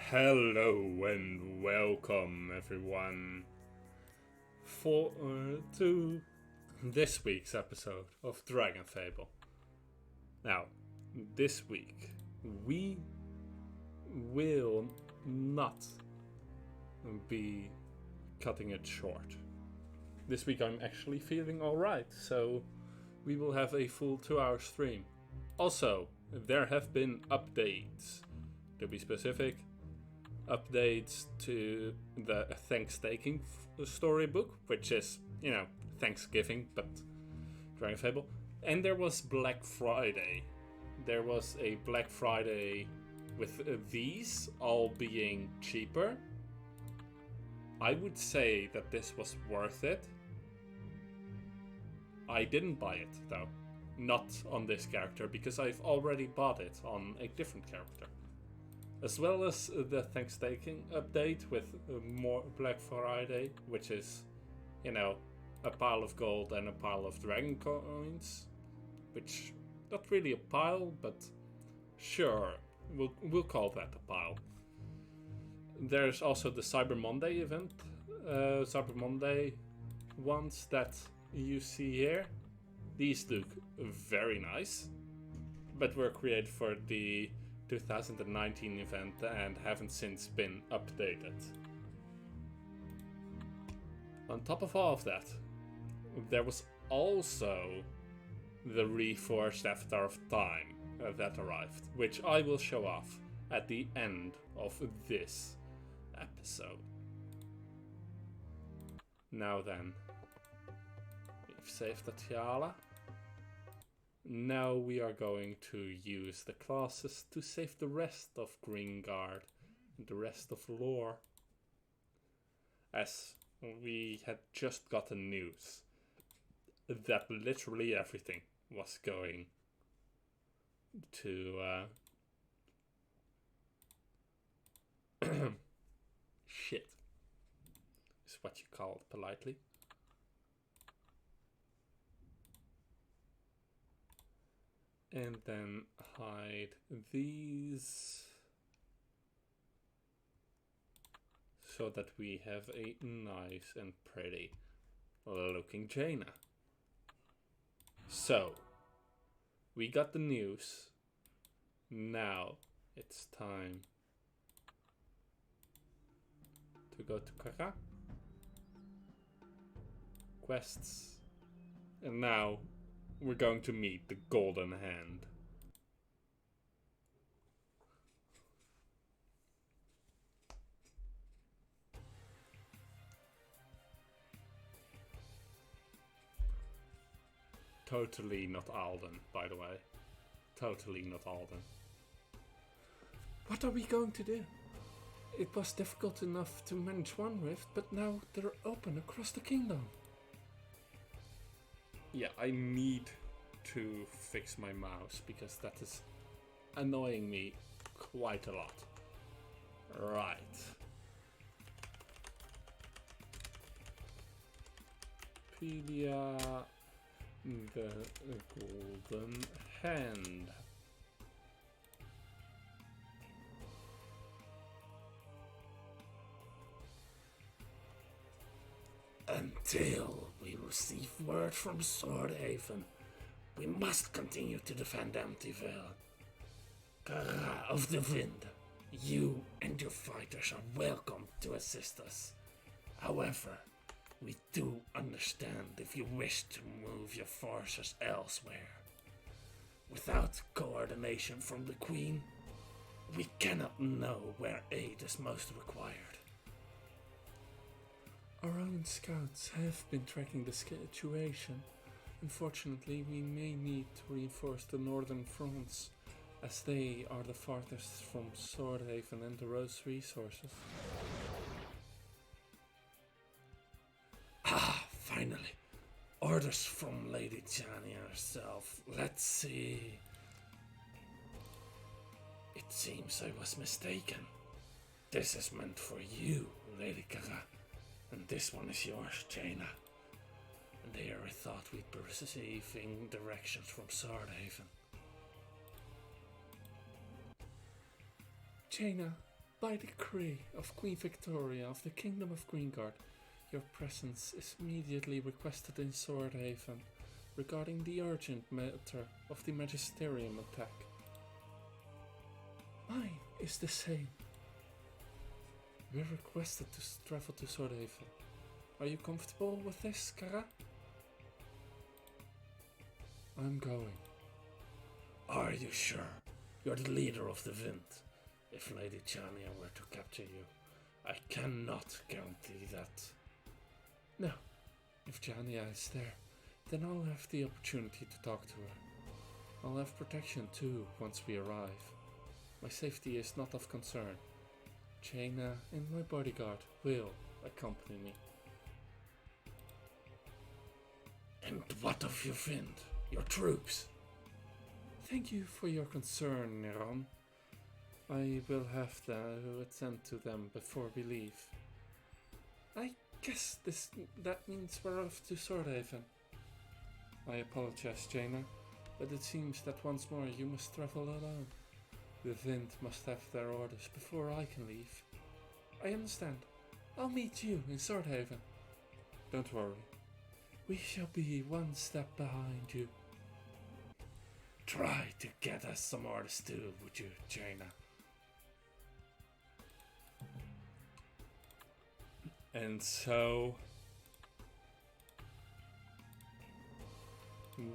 Hello and welcome everyone to this week's episode of Dragonfable. Now, this week we will not be cutting it short. This week I'm actually feeling alright, so we will have a full 2-hour stream. Also, there have been updates. To be specific, updates to the Thanksgiving storybook, which is, Thanksgiving, but Dragonfable. And there was Black Friday. There was a Black Friday with these all being cheaper. I would say that this was worth it. I didn't buy it, though. Not on this character, because I've already bought it on a different character. As well as the Thanksgiving update with more Black Friday, which is, a pile of gold and a pile of dragon coins. Which, not really a pile, but sure, we'll call that a pile. There's also the Cyber Monday event. Cyber Monday ones that you see here. These look very nice, but were created for the 2019 event and haven't since been updated. On top of all of that, there was also the Reforged Avatar of Time that arrived, which I will show off at the end of this episode. Now then, we've saved the Tiala. Now we are going to use the classes to save the rest of Gringard and the rest of lore. As we had just gotten news that literally everything was going to shit, is what you call it politely. And then hide these so that we have a nice and pretty looking Jaina. So, we got the news. Now it's time to go to Kaka. Quests. And now we're going to meet the Golden Hand. Totally not Alden, by the way. Totally not Alden. What are we going to do? It was difficult enough to manage one rift, but now they're open across the kingdom. Yeah, I need to fix my mouse because that is annoying me quite a lot. Right. Pedia, the Golden Hand. Until we receive word from Swordhaven, we must continue to defend Amityville. Kara of the Wind, you and your fighters are welcome to assist us. However, we do understand if you wish to move your forces elsewhere. Without coordination from the Queen, we cannot know where aid is most required. Our own scouts have been tracking the situation. Unfortunately, we may need to reinforce the northern fronts, as they are the farthest from Swordhaven and the Rose resources. Finally. Orders from Lady Jani herself. Let's see. It seems I was mistaken. This is meant for you, Lady Kara. And this one is yours, Jaina. And there I thought we'd be receiving directions from Swordhaven. Jaina, By decree of Queen Victoria of the Kingdom of Greengard, your presence is immediately requested in Swordhaven regarding the urgent matter of the Magisterium attack. Mine is the same. We're requested to travel to Swordhaven. Are you comfortable with this, Kara? I'm going. Are you sure? You're the leader of the Wind. If Lady Chania were to capture you, I cannot guarantee that. No. If Chania is there, then I'll have the opportunity to talk to her. I'll have protection too once we arrive. My safety is not of concern. Jaina and my bodyguard will accompany me. And what of your Wind, your troops? Thank you for your concern, Neron. I will have to attend to them before we leave. I guess that means we're off to Swordhaven. I apologize, Jaina, but it seems that once more you must travel alone. The Wind must have their orders before I can leave. I understand. I'll meet you in Swordhaven. Don't worry. We shall be one step behind you. Try to get us some orders too, would you, Jaina? And so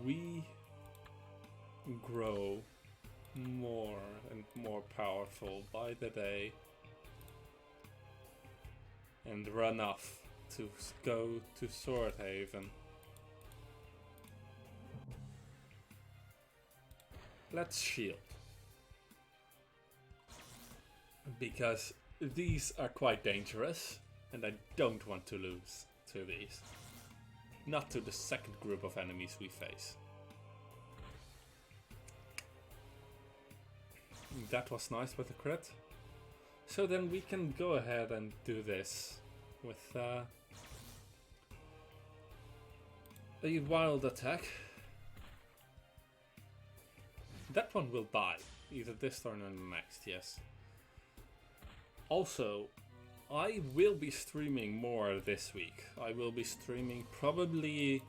we grow more and more powerful by the day and run off to go to Swordhaven. Let's shield, because these are quite dangerous and I don't want to lose to these. Not to the second group of enemies we face. That was nice with the crit. So then we can go ahead and do this with a wild attack. That one will die, either this turn or the next, yes. Also, I will be streaming more this week. I will be streaming probably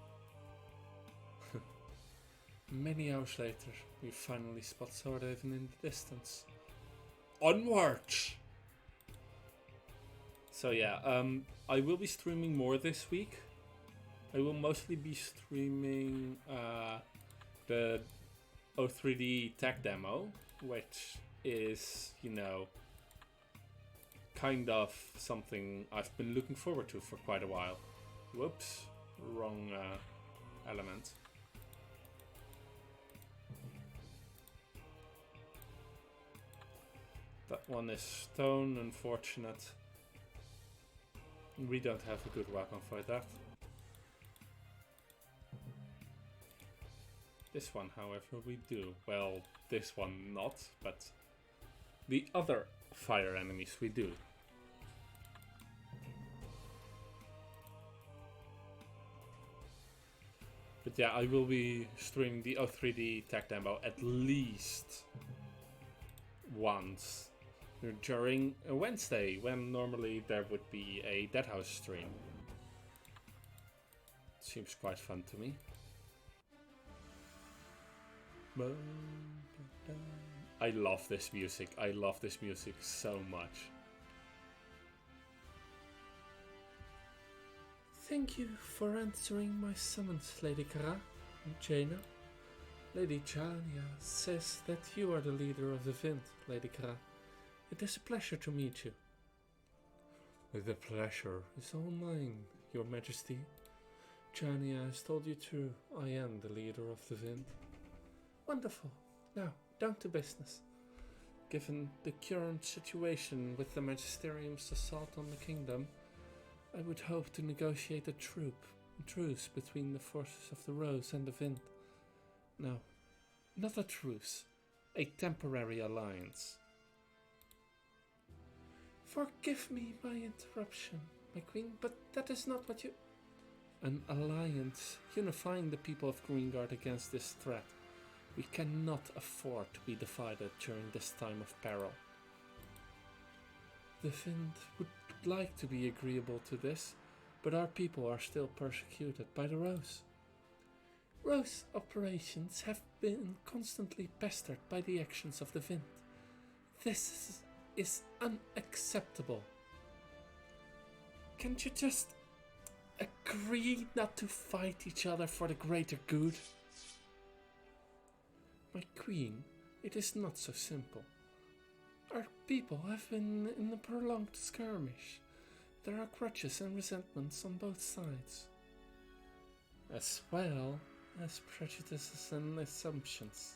many hours later. We finally spot Swordhaven in the distance. Onwards! So yeah, I will be streaming more this week. I will mostly be streaming the O3D tech demo, which is, you know, kind of something I've been looking forward to for quite a while. Whoops, wrong element. That one is stone, unfortunate. We don't have a good weapon for that. This one, however, we do. Well, this one not, but the other fire enemies we do. But yeah, I will be streaming the O3D tech demo at least once during a Wednesday, when normally there would be a Dead House stream. Seems quite fun to me. I love this music. I love this music so much. Thank you for answering my summons, Lady Kara and Jaina. Lady Chania says that you are the leader of the Wind, Lady Kara. It is a pleasure to meet you. The pleasure is all mine, Your Majesty. Chania has told you true. I am the leader of the Wind. Wonderful. Now, down to business. Given the current situation with the Magisterium's assault on the kingdom, I would hope to negotiate a truce between the forces of the Rose and the Wind. No, not a truce, a temporary alliance. Forgive me my interruption, my queen, but that is not what you... An alliance unifying the people of Greengard against this threat. We cannot afford to be divided during this time of peril. The Vind would like to be agreeable to this, but our people are still persecuted by the Rose. Rose operations have been constantly pestered by the actions of the Vind. This is unacceptable. Can't you just agree not to fight each other for the greater good? My queen, it is not so simple. Our people have been in a prolonged skirmish. There are grudges and resentments on both sides, as well as prejudices and assumptions.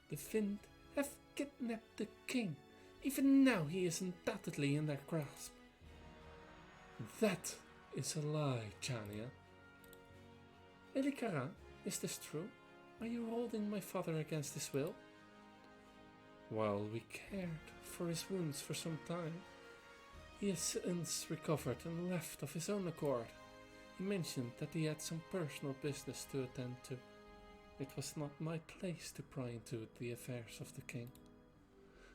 The Vind have kidnapped the king. Even now he is undoubtedly in their grasp. That is a lie, Chania. Lady Kara, is this true? Are you holding my father against his will? While we cared for his wounds for some time, he has since recovered and left of his own accord. He mentioned that he had some personal business to attend to. It was not my place to pry into the affairs of the king.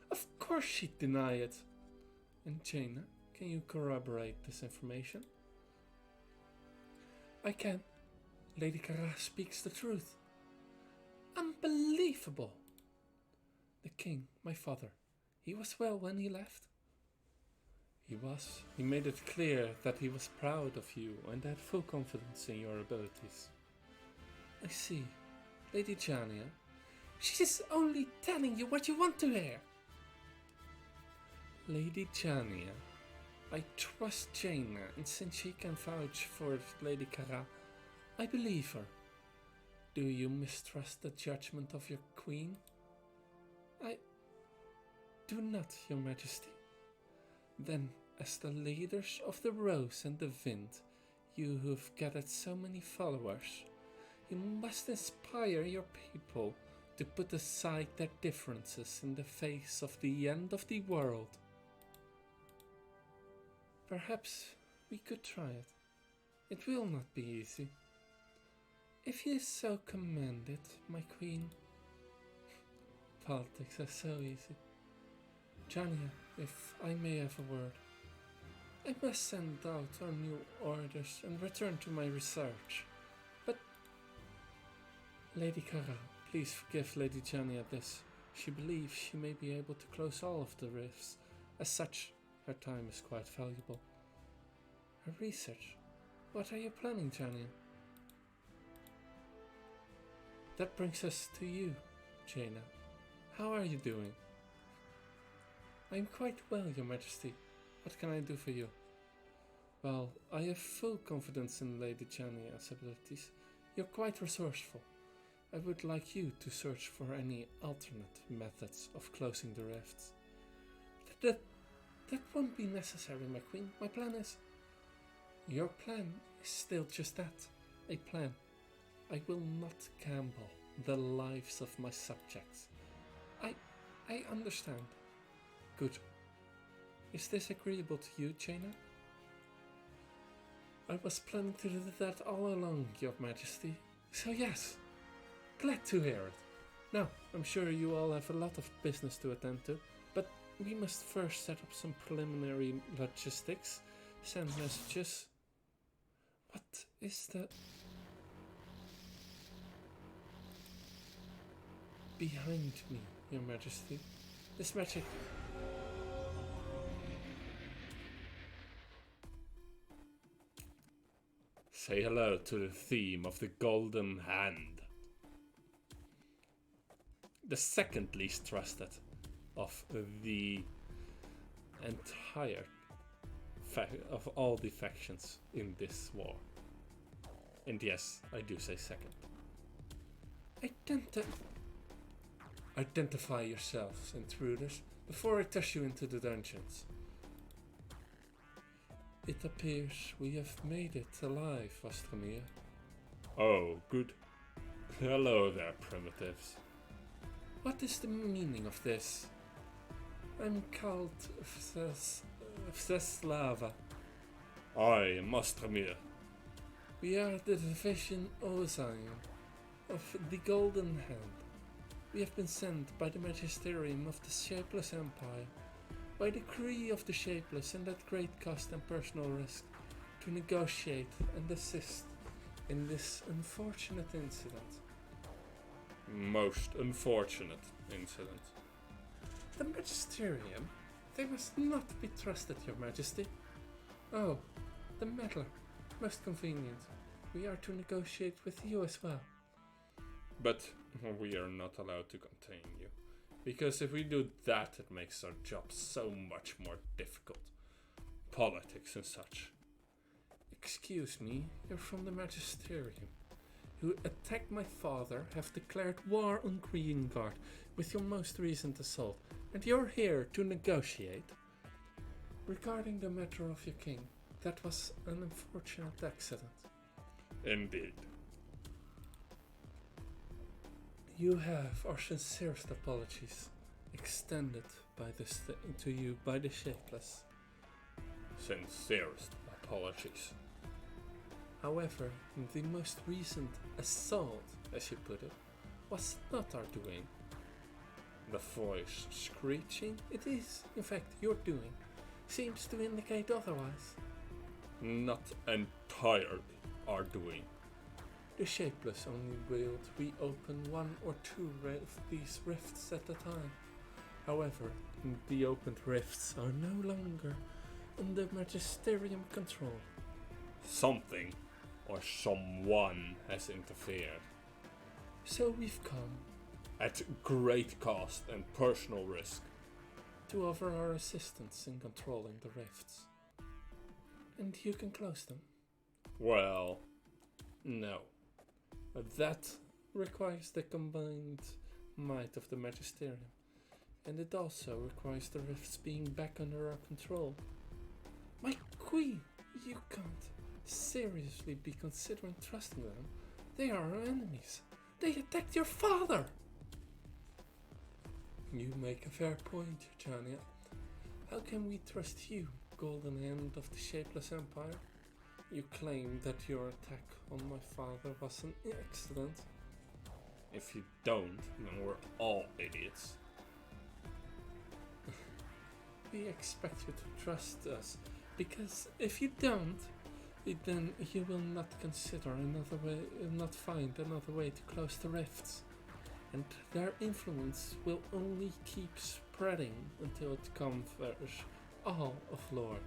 Of course she'd deny it. And Jaina, can you corroborate this information? I can. Lady Kara speaks the truth. Unbelievable! The king, my father, he was well when he left? He was. He made it clear that he was proud of you and had full confidence in your abilities. I see. Lady Chania, she's only telling you what you want to hear. Lady Chania, I trust Jaina, and since she can vouch for Lady Kara, I believe her. Do you mistrust the judgment of your queen? I do not, your majesty. Then, as the leaders of the Rose and the Vind, you who've gathered so many followers, you must inspire your people to put aside their differences in the face of the end of the world. Perhaps we could try it. It will not be easy. If you so command it, my queen. Politics are so easy. Chania, if I may have a word. I must send out our new orders and return to my research. But Lady Kara, please forgive Lady Chania this. She believes she may be able to close all of the rifts. As such, her time is quite valuable. Her research? What are you planning, Chania? That brings us to you, Jaina. How are you doing? I am quite well, your majesty. What can I do for you? Well, I have full confidence in Lady Chania's abilities. You're quite resourceful. I would like you to search for any alternate methods of closing the rifts. That won't be necessary, my queen. My plan is... Your plan is still just that, a plan. I will not gamble the lives of my subjects. I understand. Good. Is this agreeable to you, Jaina? I was planning to do that all along, your majesty. So yes, glad to hear it. Now, I'm sure you all have a lot of business to attend to, but we must first set up some preliminary logistics, send messages. What is that? Behind me, your majesty. This magic... Say hello to the theme of the Golden Hand. The second least trusted of the entire of all the factions in this war. And yes, I do say second. Identify yourselves, intruders, before I toss you into the dungeons. It appears we have made it alive, Vastromir. Oh, good. Hello there, primitives. What is the meaning of this? I'm called Vseslava. I am Ostromir. We are the division Ozine of the Golden Hand. We have been sent by the Magisterium of the Shapeless Empire by decree of the Shapeless and at great cost and personal risk, to negotiate and assist in this unfortunate incident. Most unfortunate incident. The Magisterium, they must not be trusted, Your Majesty. Oh, the meddler. Most convenient. We are to negotiate with you as well. But we are not allowed to contain you. Because if we do that, it makes our job so much more difficult. Politics and such. Excuse me, you're from the Magisterium, who attacked my father, have declared war on Greengard with your most recent assault, and you're here to negotiate. Regarding the matter of your king, that was an unfortunate accident. Indeed. You have our sincerest apologies extended to you by the Shapeless. Sincerest apologies. However, the most recent assault, as you put it, was not our doing. The voice screeching, it is, in fact, your doing, seems to indicate otherwise. Not entirely our doing. The Shapeless only will reopen one or two of these rifts at a time. However, the opened rifts are no longer under Magisterium control. Something or someone has interfered. So we've come, at great cost and personal risk, to offer our assistance in controlling the rifts. And you can close them. Well, no. That requires the combined might of the Magisterium, and it also requires the rifts being back under our control. My queen, you can't seriously be considering trusting them. They are our enemies. They attacked your father! You make a fair point, Jania. How can we trust you, golden hand of the Shapeless Empire? You claim that your attack on my father was an accident. If you don't, then we're all idiots. We expect you to trust us, because if you don't, then you will not consider another way, not find another way to close the rifts, and their influence will only keep spreading until it covers all of Lore.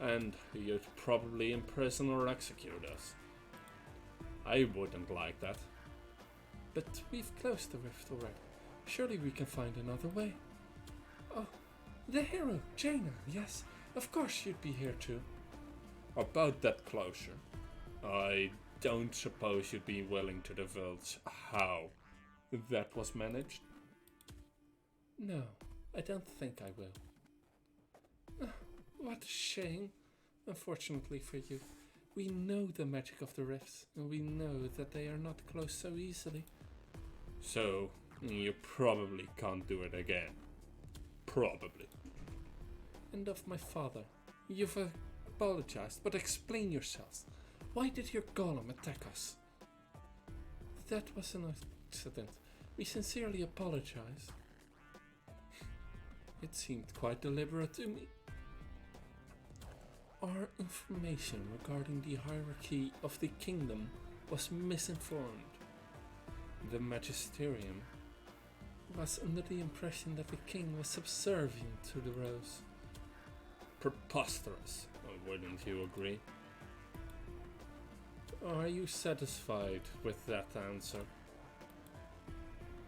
And you'd probably imprison or execute us. I wouldn't like that. But we've closed the rift already. Surely we can find another way. Oh, the hero, Jaina, yes, of course you'd be here too. About that closure, I don't suppose you'd be willing to divulge how that was managed? No, I don't think I will. What a shame. Unfortunately for you, we know the magic of the rifts, and we know that they are not closed so easily. So, you probably can't do it again. Probably. And of my father, you've apologized, but explain yourselves. Why did your golem attack us? That was an accident. We sincerely apologize. It seemed quite deliberate to me. Our information regarding the hierarchy of the kingdom was misinformed. The Magisterium was under the impression that the king was subservient to the rose. Preposterous, wouldn't you agree? Are you satisfied with that answer?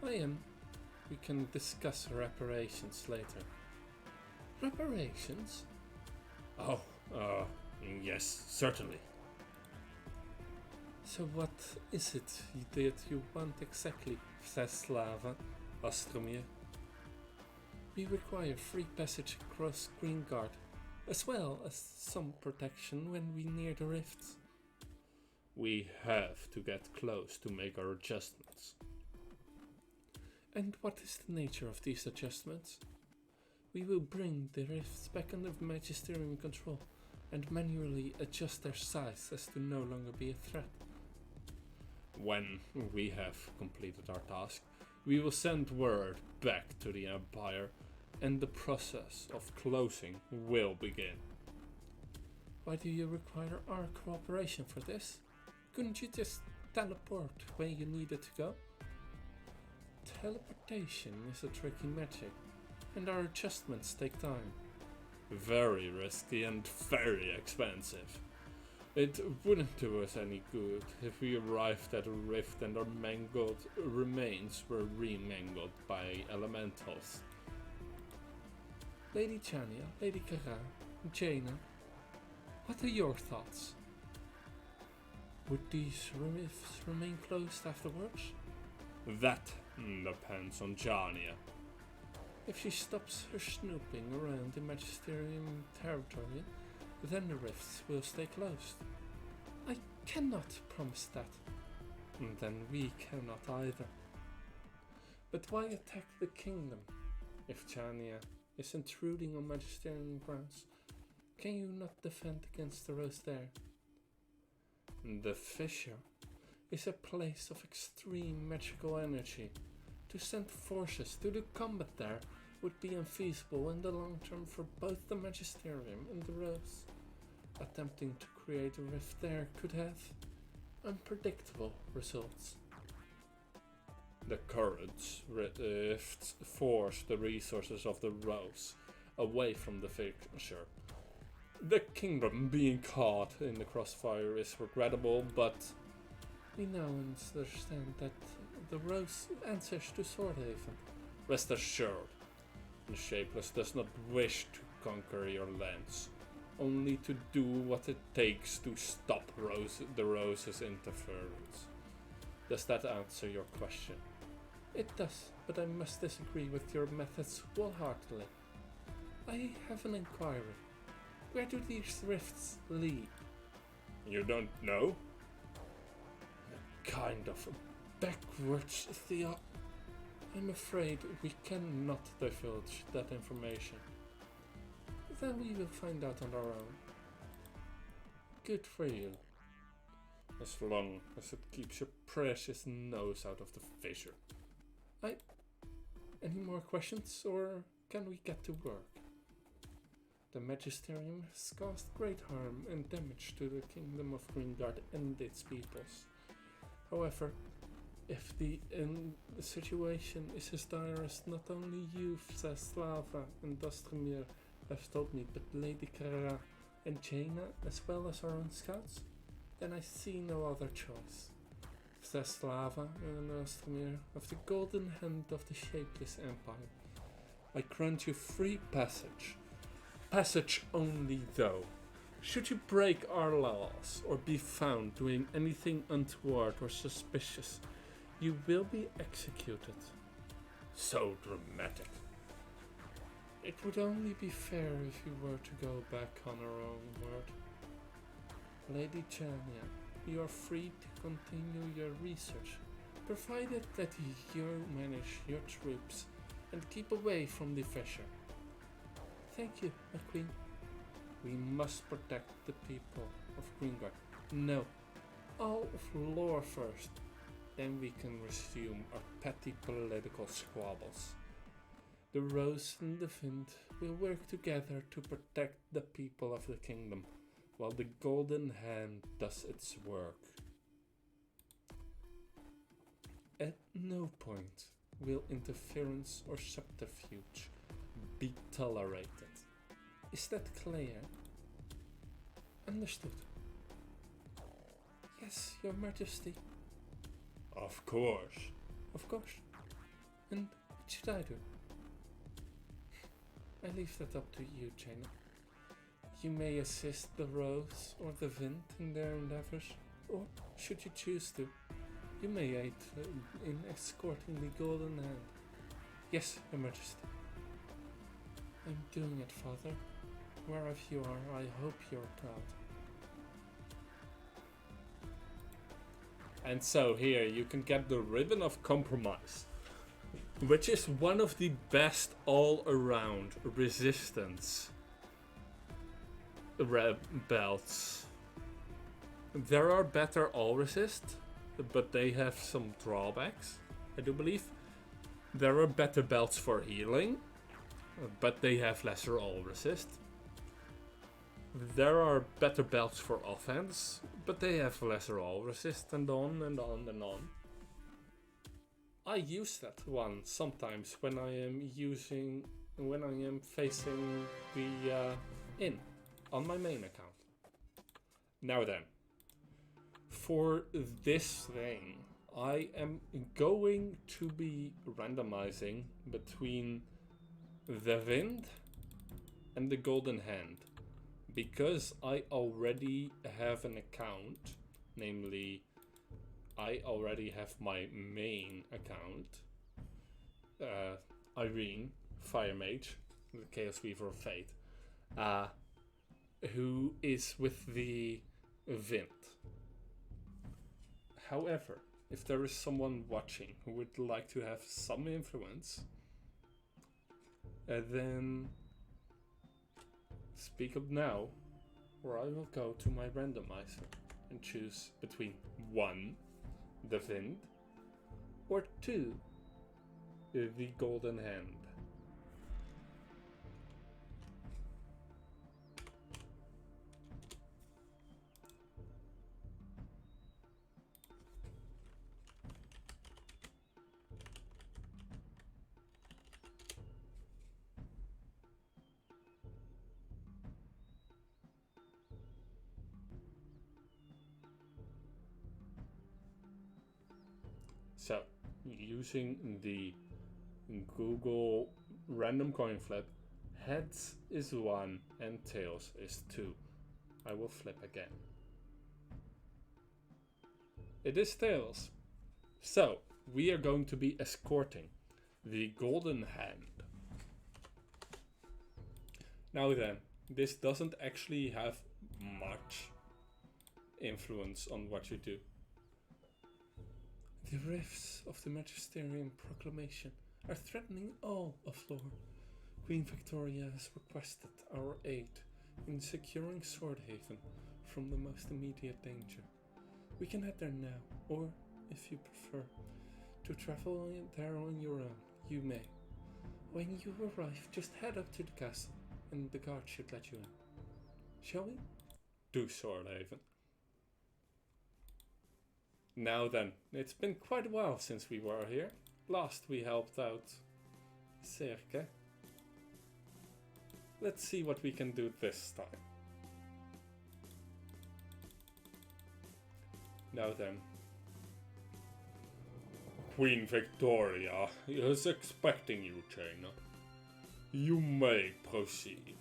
I am. We can discuss reparations later. Reparations? Oh, yes, certainly. So what is it that you want exactly, Vseslava Ostromir? We require free passage across Greengard, as well as some protection when we near the rifts. We have to get close to make our adjustments. And what is the nature of these adjustments? We will bring the rifts back under Magisterium control and manually adjust their size as to no longer be a threat. When we have completed our task, we will send word back to the Empire and the process of closing will begin. Why do you require our cooperation for this? Couldn't you just teleport where you needed to go? Teleportation is a tricky magic, and our adjustments take time. Very risky and very expensive. It wouldn't do us any good if we arrived at a rift and our mangled remains were remangled by elementals. Lady Chania, Lady Kara, Jaina, what are your thoughts? Would these rifts remain closed afterwards? That depends on Chania. If she stops her snooping around the Magisterium territory, then the rifts will stay closed. I cannot promise that. And then we cannot either. But why attack the kingdom? If Chania is intruding on Magisterium grounds, can you not defend against the rose there? The fissure is a place of extreme magical energy. To send forces to the combat there would be unfeasible in the long term for both the Magisterium and the Rose. Attempting to create a rift there could have unpredictable results. The current rifts force the resources of the Rose away from the fissure. The kingdom being caught in the crossfire is regrettable, but we now understand that the Rose answers to Swordhaven. Rest assured, the Shapeless does not wish to conquer your lands, only to do what it takes to stop the Rose's interference. Does that answer your question? It does, but I must disagree with your methods wholeheartedly. I have an inquiry. Where do these rifts lead? You don't know? A kind of backwards theory. I'm afraid we cannot divulge that information. Then we will find out on our own. Good for you. As long as it keeps your precious nose out of the fissure. Any more questions, or can we get to work? The Magisterium has caused great harm and damage to the Kingdom of Greengard and its peoples. However, if the situation is as dire as not only you, Slava and Dostrimir have told me, but Lady Kara and Jaina, as well as our own scouts, then I see no other choice. Slava and Dostrimir, of the golden hand of the Shapeless Empire, I grant you free passage. Passage only, though. Should you break our laws or be found doing anything untoward or suspicious, you will be executed. So dramatic. It would only be fair if you were to go back on our own word. Lady Chania, you are free to continue your research, provided that you manage your troops and keep away from the fissure. Thank you, my queen. We must protect the people of Greengard. No, all of lore first. Then we can resume our petty political squabbles. The Rose and the Wind will work together to protect the people of the kingdom, while the Golden Hand does its work. At no point will interference or subterfuge be tolerated. Is that clear? Understood. Yes, Your Majesty. Of course. Of course. And what should I do? I leave that up to you, Jaina. You may assist the Rose or the Wind in their endeavors, or should you choose to, you may aid in escorting the Golden Hand. Yes, Your Majesty. I'm doing it, Father. Wherever you are, I hope you're proud. And so here you can get the Ribbon of Compromise, which is one of the best all-around resistance belts. There are better all-resist, but they have some drawbacks, I do believe. There are better belts for healing, but they have lesser all resist. There are better belts for offense, but they have lesser all resist, and on and on and on. I use that one sometimes when I am facing the inn on my main account. Now then, for this thing, I am going to be randomizing between the Wind and the Golden Hand, because I already have an account, namely I already have my main account, Irene, Fire Mage, the Chaos Weaver of Fate, who is with the Wind. However, if there is someone watching who would like to have some influence, then speak up now, or I will go to my randomizer and choose between 1, the Wind, or 2, the Golden Hand. So, using the Google random coin flip, heads is 1 and tails is 2. I will flip again. It is tails. So, we are going to be escorting the Golden Hand. Now then, this doesn't actually have much influence on what you do. The rifts of the Magisterium Proclamation are threatening all of lore. Queen Victoria has requested our aid in securing Swordhaven from the most immediate danger. We can head there now, or, if you prefer, to travel there on your own, you may. When you arrive, just head up to the castle, and the guard should let you in. Shall we? Do Swordhaven. Now then, it's been quite a while since we were here. Last we helped out Serke. Let's see what we can do this time. Now then. Queen Victoria is expecting you, Jaina. You may proceed.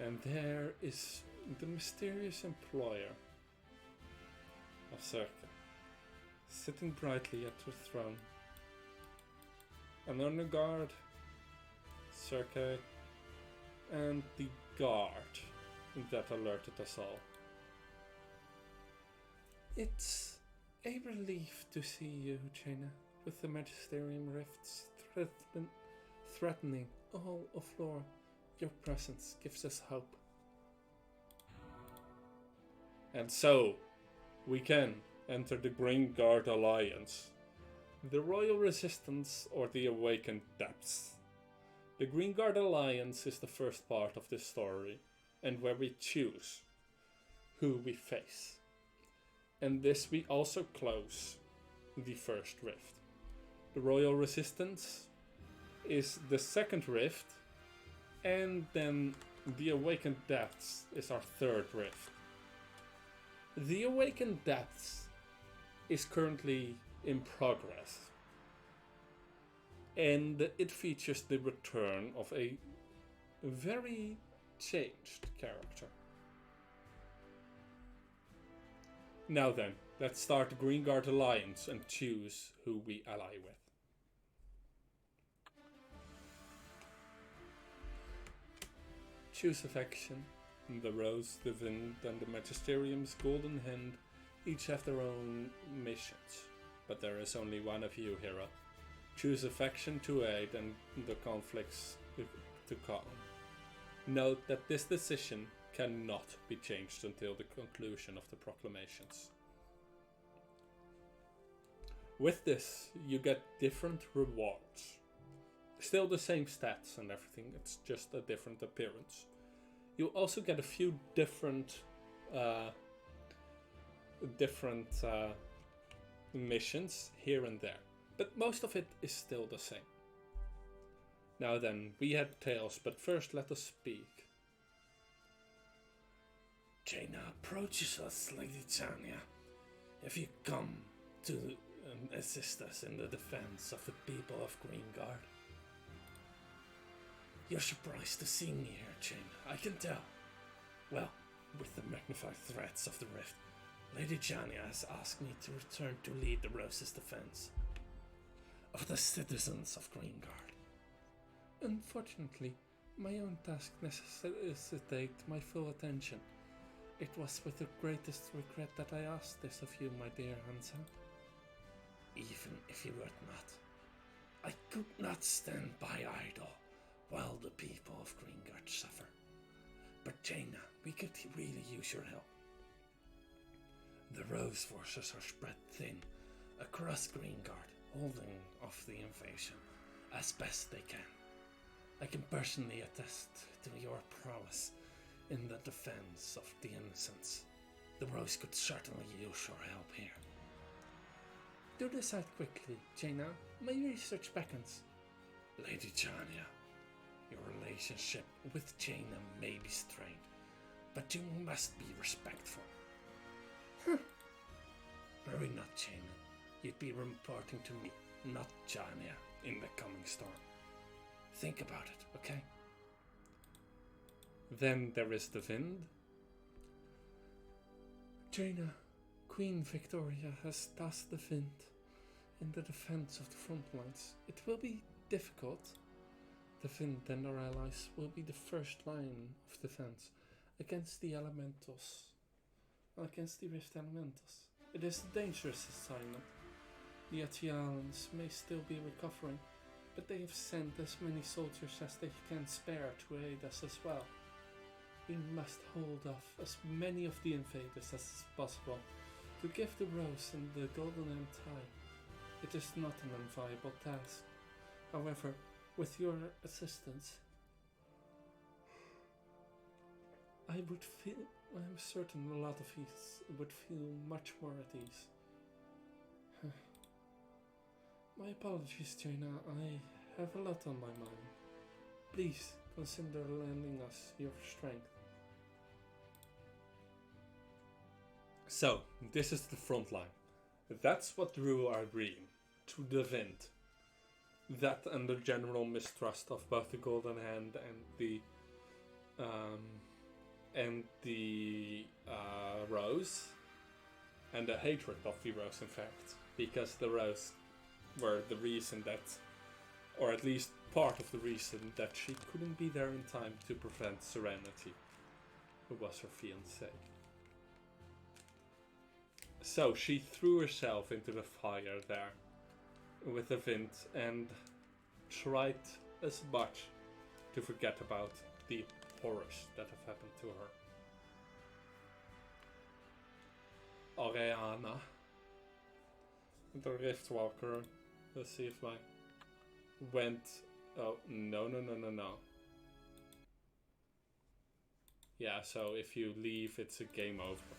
And there is the mysterious employer of Serke, sitting brightly at her throne. And on the guard, Serke, and the guard that alerted us all. It's a relief to see you, Jaina, with the Magisterium rifts threatening all of lore. Your presence gives us hope. And so, we can enter the Green Guard Alliance, the Royal Resistance, or the Awakened Depths. The Green Guard Alliance is the first part of this story, and where we choose who we face. And this we also close the first rift. The Royal Resistance is the second rift, and then the Awakened Depths is our third rift. The Awakened Depths is currently in progress, and it features the return of a very changed character. Now then, let's start the Green Guard Alliance and choose who we ally with. Choose a faction. The Rose, the Wind, and the Magisterium's Golden Hand each have their own missions, but there is only one of you, hero. Choose a faction to aid and the conflicts to come. Note that this decision cannot be changed until the conclusion of the proclamations. With this, you get different rewards. Still the same stats and everything, it's just a different appearance. You also get a few different missions here and there, but most of it is still the same. Now then, we had tales, but first let us speak. Jaina approaches us, Lady Tanya. If you come to assist us in the defense of the people of Greengard. You're surprised to see me here, Jaina, I can tell. Well, with the magnified threats of the rift, Lady Jania has asked me to return to lead the Rose's defense of the citizens of Greengard. Unfortunately, my own task necessitates my full attention. It was with the greatest regret that I asked this of you, my dear Hansa. Even if you were not, I could not stand by idle while the people of Greengard suffer. But Jaina, we could really use your help. The Rose forces are spread thin across Greengard, holding off the invasion as best they can. I can personally attest to your prowess in the defense of the innocents. The Rose could certainly use your help here. Do decide quickly, Jaina. My research beckons. Lady Jania, your relationship with Jaina may be strained, but you must be respectful. Worry not, Jaina. You'd be reporting to me, not Jania, in the coming storm. Think about it, okay? Then there is the Wind. Jaina, Queen Victoria has tasked the Wind in the defense of the front lines. It will be difficult. The Wind and our allies will be the first line of defense against the elementals. Against the Rift elementals. It is a dangerous assignment. The Atialans may still be recovering, but they have sent as many soldiers as they can spare to aid us as well. We must hold off as many of the invaders as possible to give the Rose and the Golden End time. It is not an unviable task. However, with your assistance, I am certain a lot of us would feel much more at ease. My apologies, Jaina. I have a lot on my mind. Please consider lending us your strength. So, this is the front line. That's what Drew are agreeing. To the Wind. That and the general mistrust of both the Golden Hand and the Rose. And the hatred of the Rose, in fact. Because the Rose were the reason that, or at least part of the reason that she couldn't be there in time to prevent Serenity, who was her fiancée. So she threw herself into the fire there with the Wind and tried as much to forget about the horrors that have happened to her. Oriana, the Riftwalker. Let's see if I went. Oh, no. Yeah, so if you leave, it's a game over.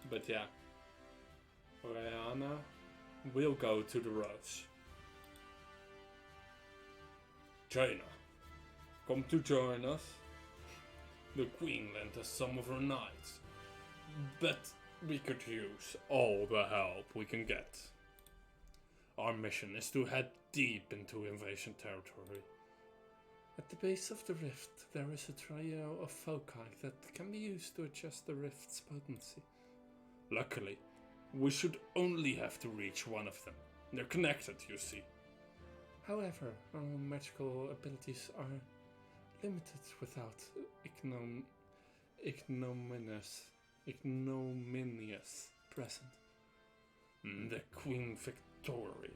But yeah, Oriana will go to the Rose. Jaina, come to join us. The Queen lent us some of her knights, but we could use all the help we can get. Our mission is to head deep into invasion territory. At the base of the rift, there is a trio of foci that can be used to adjust the rift's potency. Luckily, we should only have to reach one of them. They're connected, you see. However, our magical abilities are limited without ignominious present. The Queen Victoria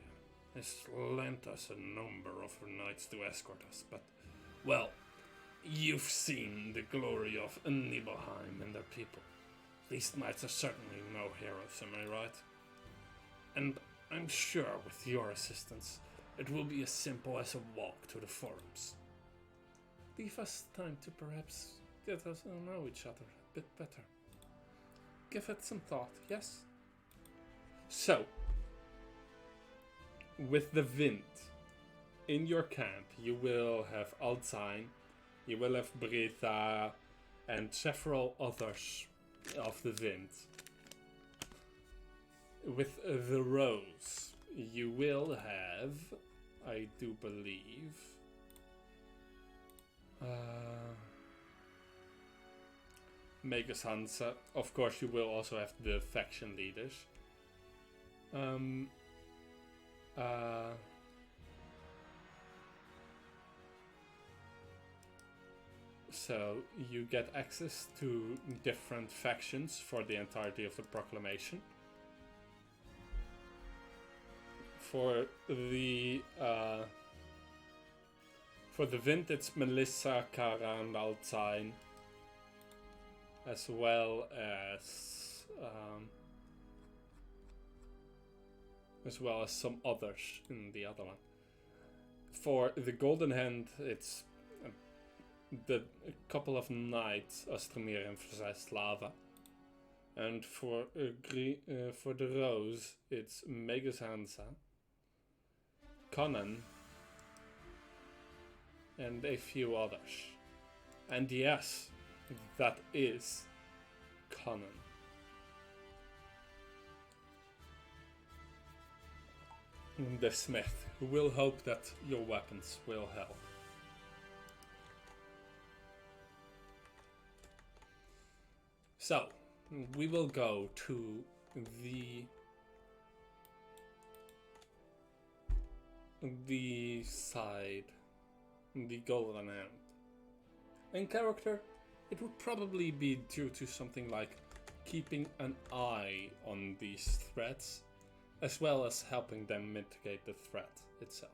has lent us a number of her knights to escort us, but, well, You've seen the glory of Nibelheim and their people. These knights are certainly no heroes, am I right? And I'm sure with your assistance, it will be as simple as a walk to the forums. Leave us time to perhaps get us to know each other a bit better. Give it some thought, yes? So, with the wind in your camp, you will have Alzine, you will have Brita, and several others of the wind. With the rose, you will have, I do believe, Magus Hansa. Of course, you will also have the faction leaders. So you get access to different factions for the entirety of the proclamation. For the Wind, it's Melissa, Kara, and Alzine, as well as some others in the other one. For the Golden Hand, it's a couple of knights, Ostromir and Slava. And for the Rose, it's Magus Hansa, Conan, and a few others. And yes, that is Conan. The smith, who will hope that your weapons will help. So, we will go to the side, the Golden Hand. In character, it would probably be due to something like keeping an eye on these threats, as well as helping them mitigate the threat itself.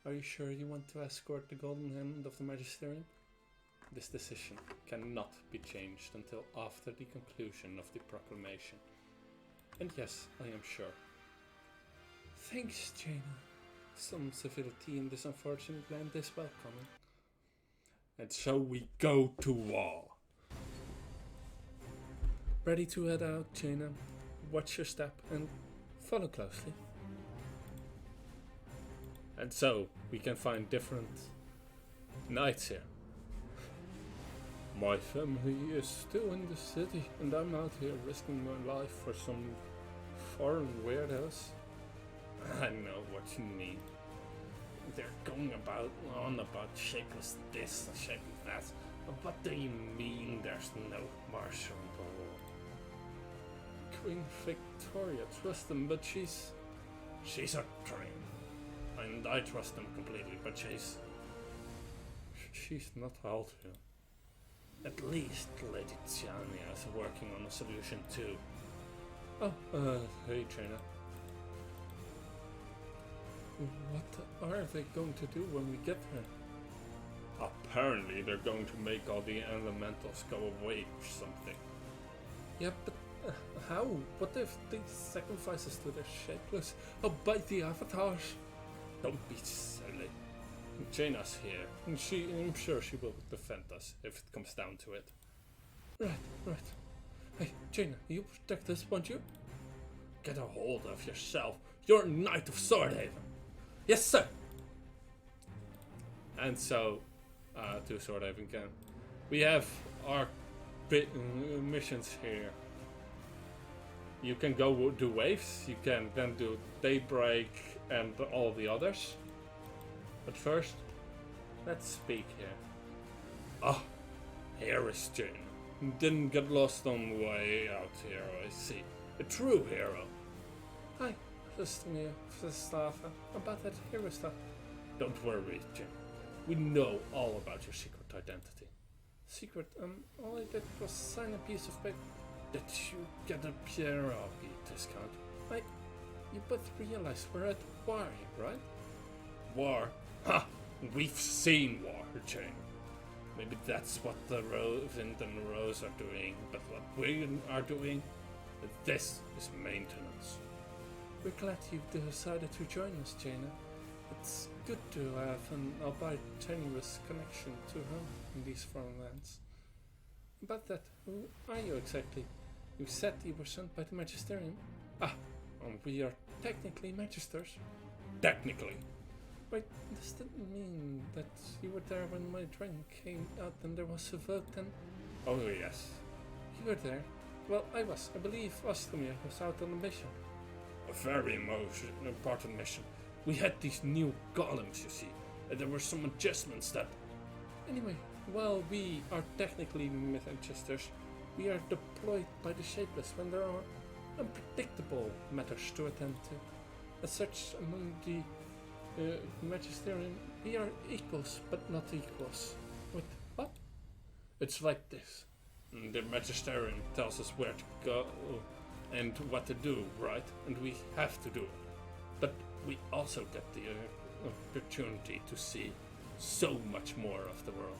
Are you sure you want to escort the Golden Hand of the Magisterium? This decision cannot be changed until after the conclusion of the proclamation. And yes, I am sure. Thanks, Jaina. Some civility in this unfortunate land is welcome. And so we go to war. Ready to head out, Jaina. Watch your step and follow closely. And so we can find different knights here. My family is still in the city, and I'm out here risking my life for some foreign weirdos. I know what you mean. They're going on about shapeless this and shapeless that. What do you mean there's no martial law? Queen Victoria, trust them, but she's a train. And I trust them completely, but she's not out here. At least Lady Tiania is working on a solution too. Oh, hey Jaina. What are they going to do when we get there? Apparently they're going to make all the elementals go away or something. Yeah, but how? What if they sacrifice us to their shapeless? Oh, bite the avatars! Don't be silly. Jaina's here, and I'm sure she will defend us if it comes down to it. Right. Hey, Jaina, you protect us, won't you? Get a hold of yourself. You're a Knight of Swordhaven. Yes, sir. And so, to Swordhaven camp, we have our missions here. You can go do waves, you can then do Daybreak and all the others. But first, let's speak here. Ah, here is Jane. Didn't get lost on the way out here, I see. A true hero. Hi, Vladimir, Vladislava, about that hero stuff. Don't worry, Jim. We know all about your secret identity. Secret? All I did was sign a piece of paper. Did you get a Pierre discount? You both realize we're at war here, right? War? Ha! We've seen war, Jane. Maybe that's what the Wind and the Rose are doing, but what we are doing, this is maintenance. We're glad you've decided to join us, Jaina. It's good to have an albeit tenuous connection to home in these foreign lands. About that, who are you exactly? You said you were sent by the Magisterium? We are technically Magisters. Technically. Wait, does that mean that you were there when my dragon came out and there was a vote then? Oh yes. You were there? Well, I was. I believe Ostomir was out on a mission. A very important mission. We had these new golems, you see, and there were some adjustments that... Anyway, while we are technically Magisters, we are deployed by the Shapeless when there are unpredictable matters to attend to. As such, among the Magisterium, we are equals, but not equals. Wait, what? It's like this. The Magisterium tells us where to go and what to do, right? And we have to do it. But we also get the opportunity to see so much more of the world.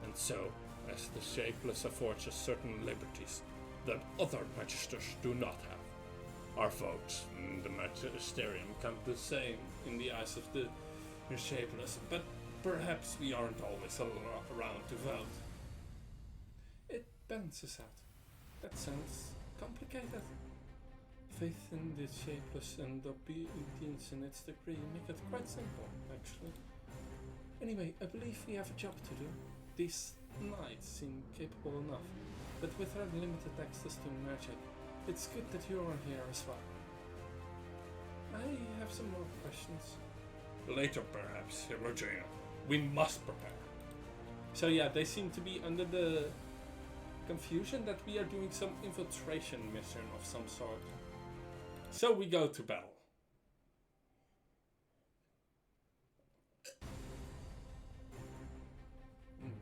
And so, as the Shapeless affords us certain liberties that other Magisters do not have. Our votes in the Magisterium count the same in the eyes of the Shapeless, but perhaps we aren't always around to vote. It balances out. That sounds complicated. Faith in the Shapeless and obedience in its degree make it quite simple, actually. Anyway, I believe we have a job to do. These knights seem capable enough, but with our limited access to magic, it's good that you are here as well. I have some more questions. Later, perhaps, Hero Jaina. We must prepare. So yeah, they seem to be under the confusion that we are doing some infiltration mission of some sort. So we go to battle.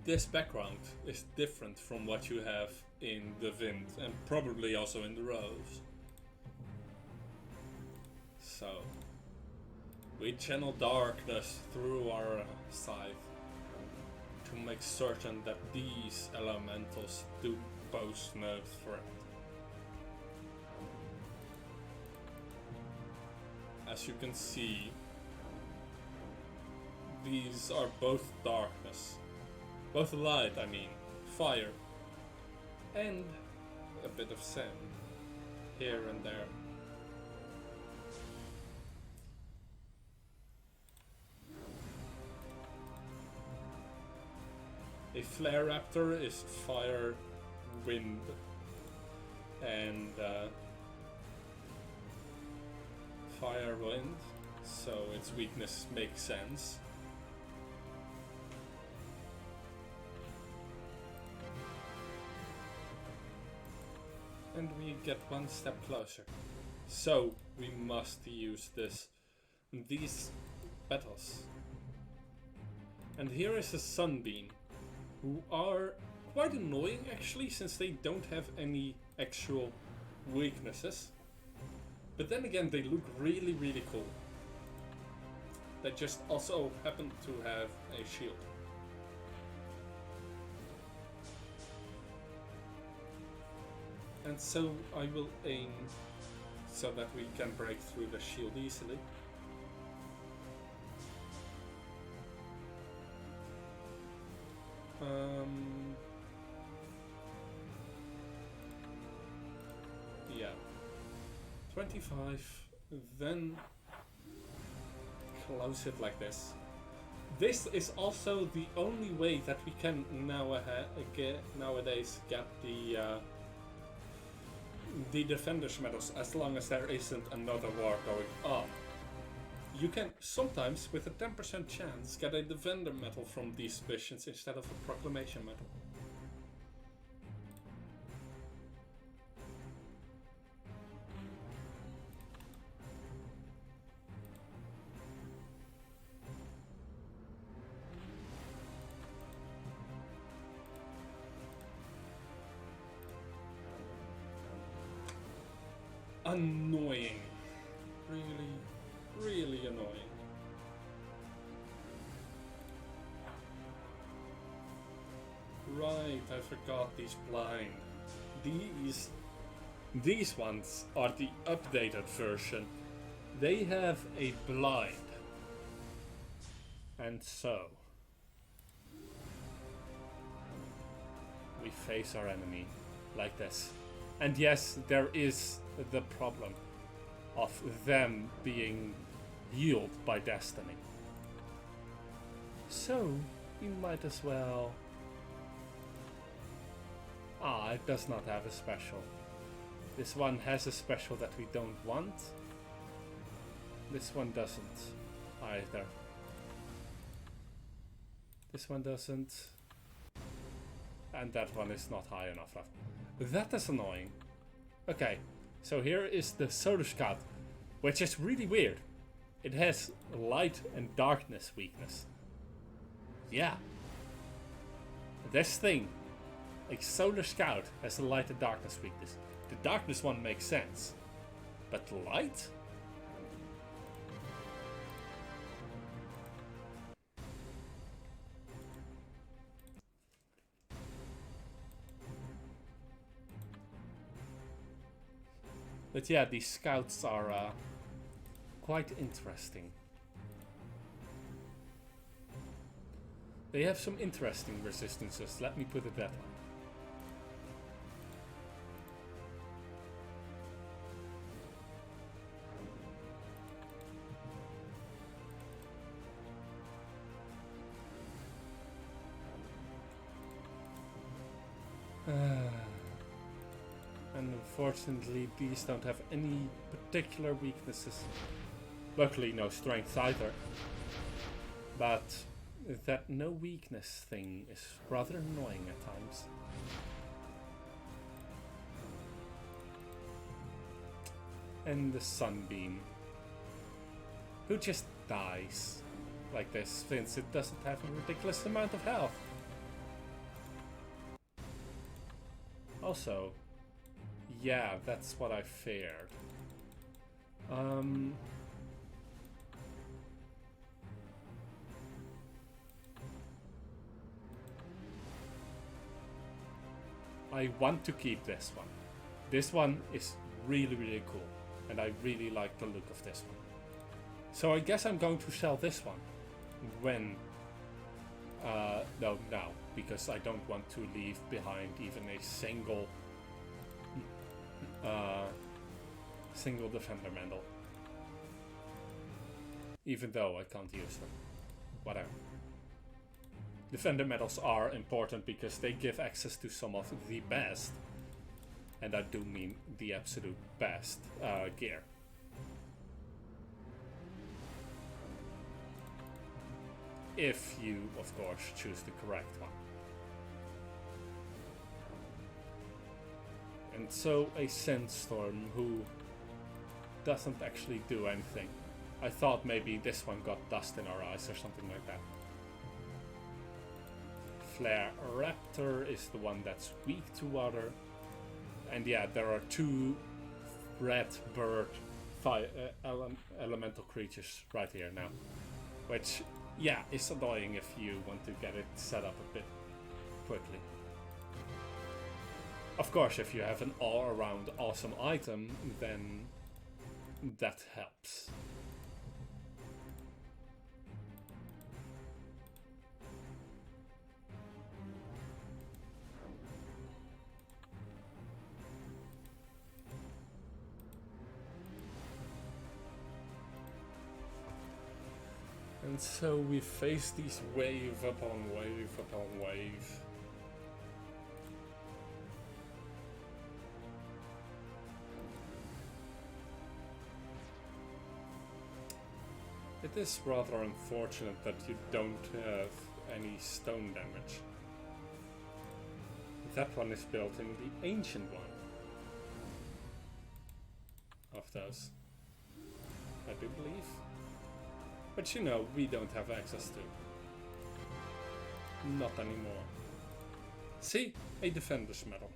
This background is different from what you have in the Wind and probably also in the Rose. So we channel darkness through our scythe to make certain that these elementals do pose no threat. As you can see, these are both darkness. Both light, I mean, fire, and a bit of sand here and there. A flare raptor is fire, wind, and fire wind, so its weakness makes sense. And we get one step closer. So we must use these petals. And here is a sunbeam, who are quite annoying actually, since they don't have any actual weaknesses. But then again, they look really, really cool. They just also happen to have a shield. And so I will aim so that we can break through the shield easily. Yeah. 25, then close it like this. This is also the only way that we can nowadays get the Defender's medals, as long as there isn't another war going on. You can sometimes, with a 10% chance, get a Defender medal from these missions instead of a Proclamation medal. Annoying. Really, really annoying. right, I forgot these blind. These ones are the updated version. They have a blind. And so we face our enemy like this. And yes, there is the problem of them being healed by destiny. So we might as well... it does not have a special. This one has a special that we don't want. This one doesn't either. This one doesn't. And that one is not high enough left. That is annoying. Okay, so here is the Solar Scout, which is really weird. It has light and darkness weakness. Yeah. This thing, a Solar Scout, has a light and darkness weakness. The darkness one makes sense. But light? But yeah, these scouts are quite interesting. They have some interesting resistances, let me put it that way. And unfortunately, these don't have any particular weaknesses. Luckily, no strength either. But that no weakness thing is rather annoying at times. And the Sunbeam, who just dies like this since it doesn't have a ridiculous amount of health. Also, yeah, that's what I feared. I want to keep this one. This one is really, really cool. And I really like the look of this one. So I guess I'm going to sell this one. When? No, now. Because I don't want to leave behind even a single defender medal. Even though I can't use them. Whatever. Defender medals are important because they give access to some of the best, and I do mean the absolute best, gear. If you, of course, choose the correct one. And so a Sandstorm who doesn't actually do anything. I thought maybe this one got dust in our eyes or something like that. Flare Raptor is the one that's weak to water. And yeah, there are two red bird elemental creatures right here now. Which, yeah, is annoying if you want to get it set up a bit quickly. Of course, if you have an all-around awesome item, then that helps. And so we face these wave upon wave upon wave. It is rather unfortunate that you don't have any stone damage. That one is built in the ancient one of those, I do believe. But you know, we don't have access to. Not anymore. See? A Defender's Medal.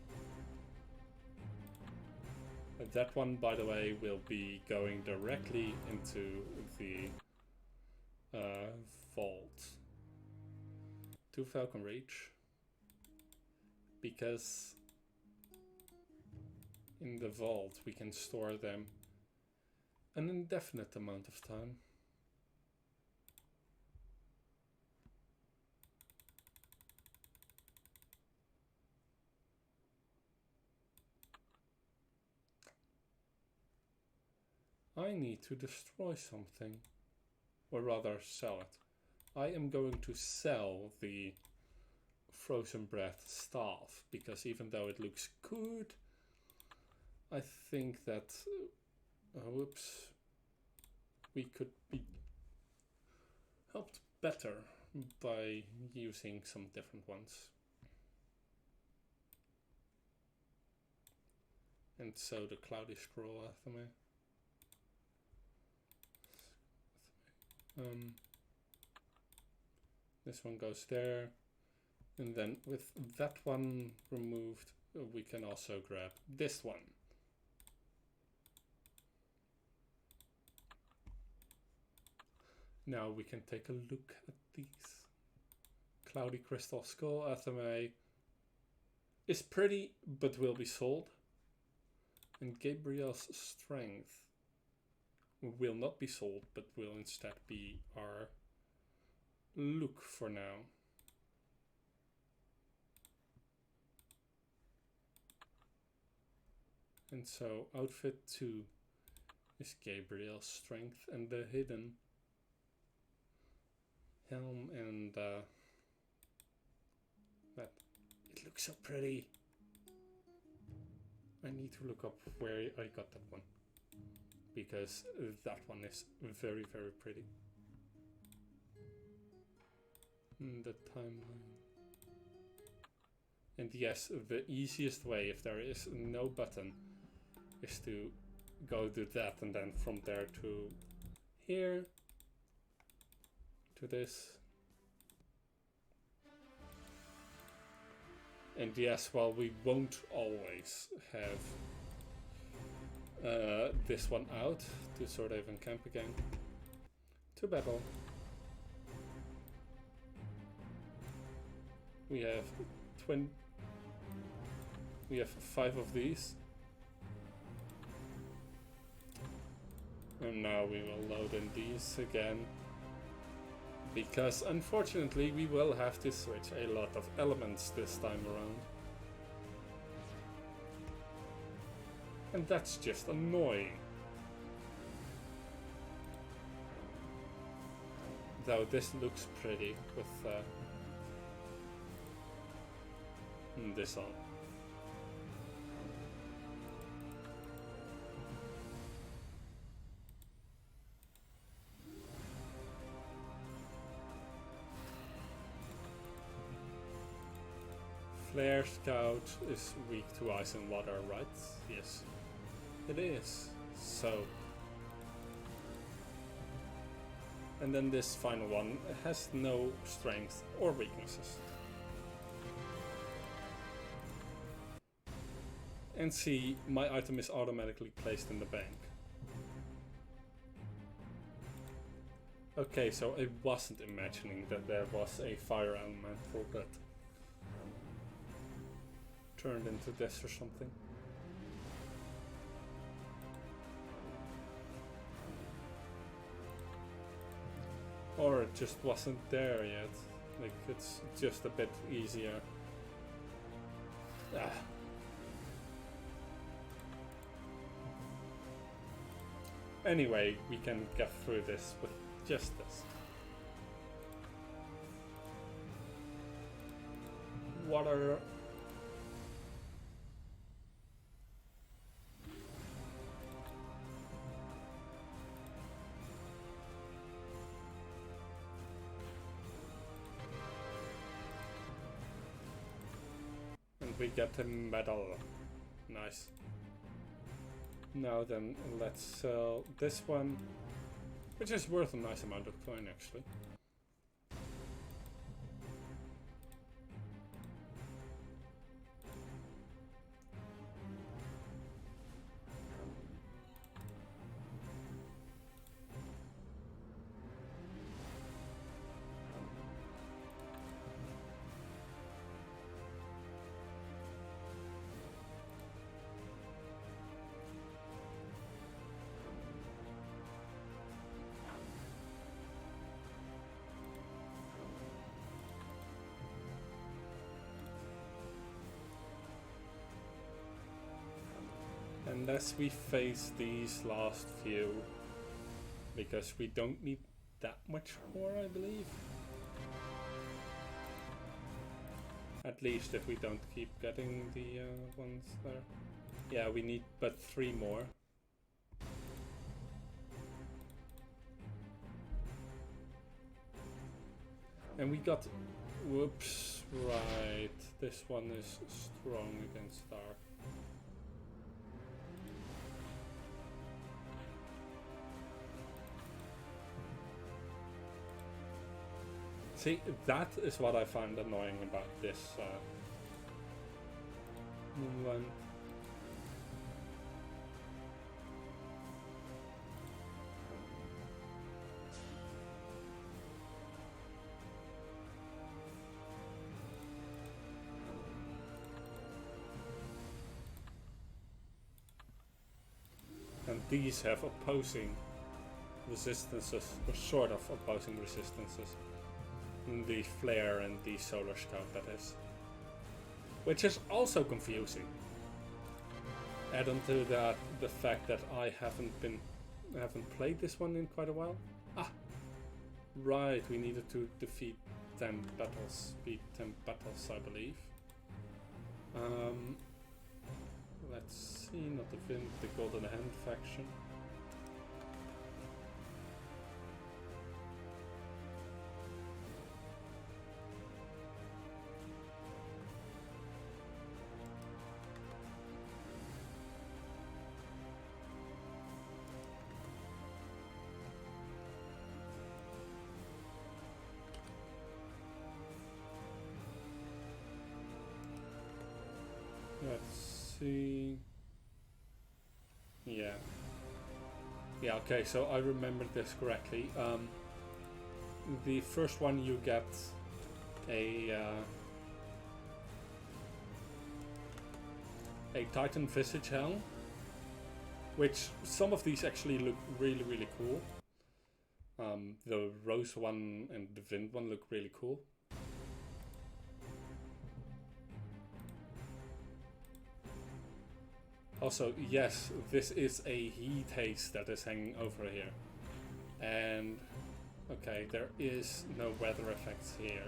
And that one, by the way, will be going directly into the vault. To Falcon Reach. because in the vault we can store them an indefinite amount of time. I need to destroy something, or rather sell it. I am going to sell the frozen bread staff, because even though it looks good, I think that whoops, we could be helped better by using some different ones. And so the cloudy scroll Athame. This one goes there, and then with that one removed, we can also grab this one. Now we can take a look at these. Cloudy crystal skull Athame is pretty, but will be sold. And Gabriel's strength will not be sold, but will instead be our look for now. And so outfit 2 is Gabriel's strength, and the hidden helm and that. It looks so pretty. I need to look up where I got that one, because that one is very, very pretty. The timeline. And yes, the easiest way, if there is no button, is to go do that, and then from there to here, to this. And yes, while we won't always have this one out to Swordhaven Camp again, to battle, we have 5 of these, and now we will load in these again, because unfortunately we will have to switch a lot of elements this time around. And that's just annoying. Though this looks pretty with this on. Flare Scout is weak to ice and water, right? Yes, it is. So, and then this final one has no strength or weaknesses. And see, my item is automatically placed in the bank. Okay, so I wasn't imagining that there was a fire elemental that turned into this or something. Or it just wasn't there yet. Like, it's just a bit easier. Ah. Anyway, we can get through this with just this. Water. And we get a medal. Nice. Now then, let's sell this one, which is worth a nice amount of coin actually. Unless we face these last few, because we don't need that much more, I believe. At least if we don't keep getting the ones there. Yeah, we need but 3 more. And we got... Whoops, right. This one is strong against dark. See, that is what I find annoying about this one. And these have opposing resistances, or sort of opposing resistances. The flare and the solar scout, that is, which is also confusing. Add on to that the fact that I haven't played this one in quite a while. Ah, right, we needed to defeat 10 battles, beat 10 battles, I believe. Let's see, not the Wind, the Golden Hand faction. Let's see. Yeah. Yeah, okay, so I remembered this correctly. The first one you get a Titan Visage Helm, which some of these actually look really, really cool. The Rose one and the Wind one look really cool. Also, yes, this is a heat haze that is hanging over here. And, okay, there is no weather effects here.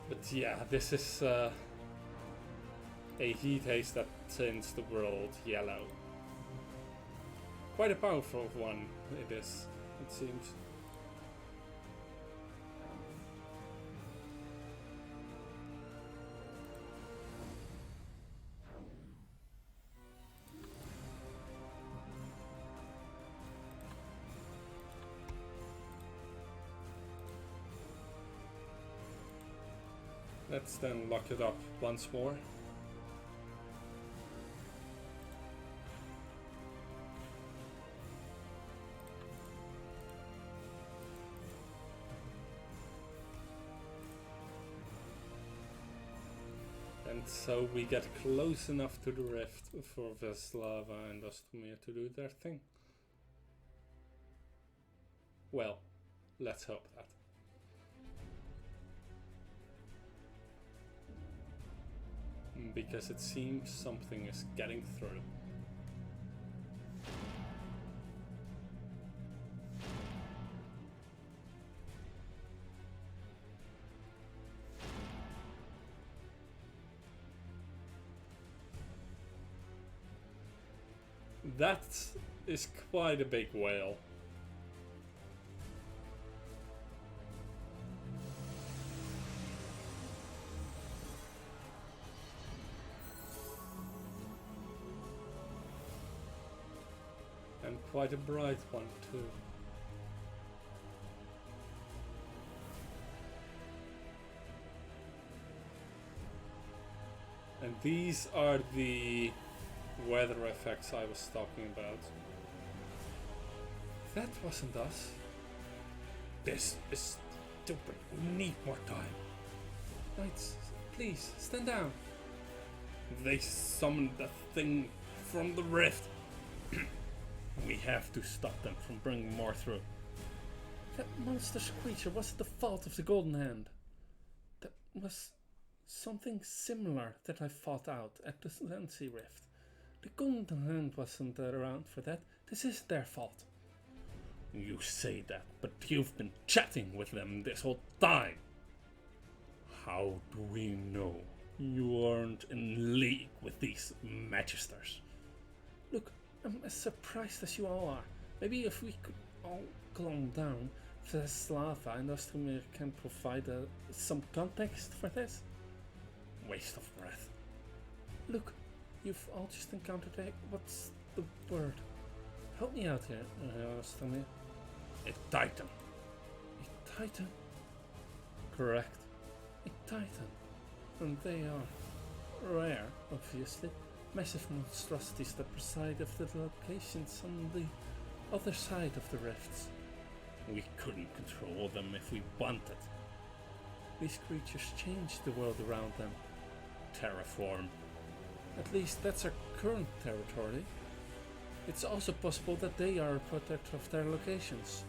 But yeah, this is a heat haze that tints the world yellow. Quite a powerful one it is, it seems. Let's then lock it up once more. And so we get close enough to the rift for Veslava and Ostomia to do their thing. Well, let's hope that. Because it seems something is getting through. That is quite a big whale. And quite a bright one too. And these are the weather effects I was talking about. That wasn't us. This is stupid. We need more time. Knights, please, stand down. They summoned that thing from the rift. We have to stop them from bringing more through. That monstrous creature wasn't the fault of the Golden Hand. That was something similar that I fought out at the Sensi Rift. The Golden Hand wasn't around for that. This is their fault. You say that, but you've been chatting with them this whole time. How do we know you aren't in league with these magisters? Look, I'm as surprised as you all are. Maybe if we could all calm down, Slava and Ostromir can provide some context for this. Waste of breath. Look, you've all just encountered what's the word? Help me out here, Ostromir. A titan. A titan? Correct. A titan. And they are rare, obviously. Massive monstrosities that preside of the locations on the other side of the rifts. We couldn't control them if we wanted. These creatures change the world around them. Terraform. At least that's our current territory. It's also possible that they are a product of their locations.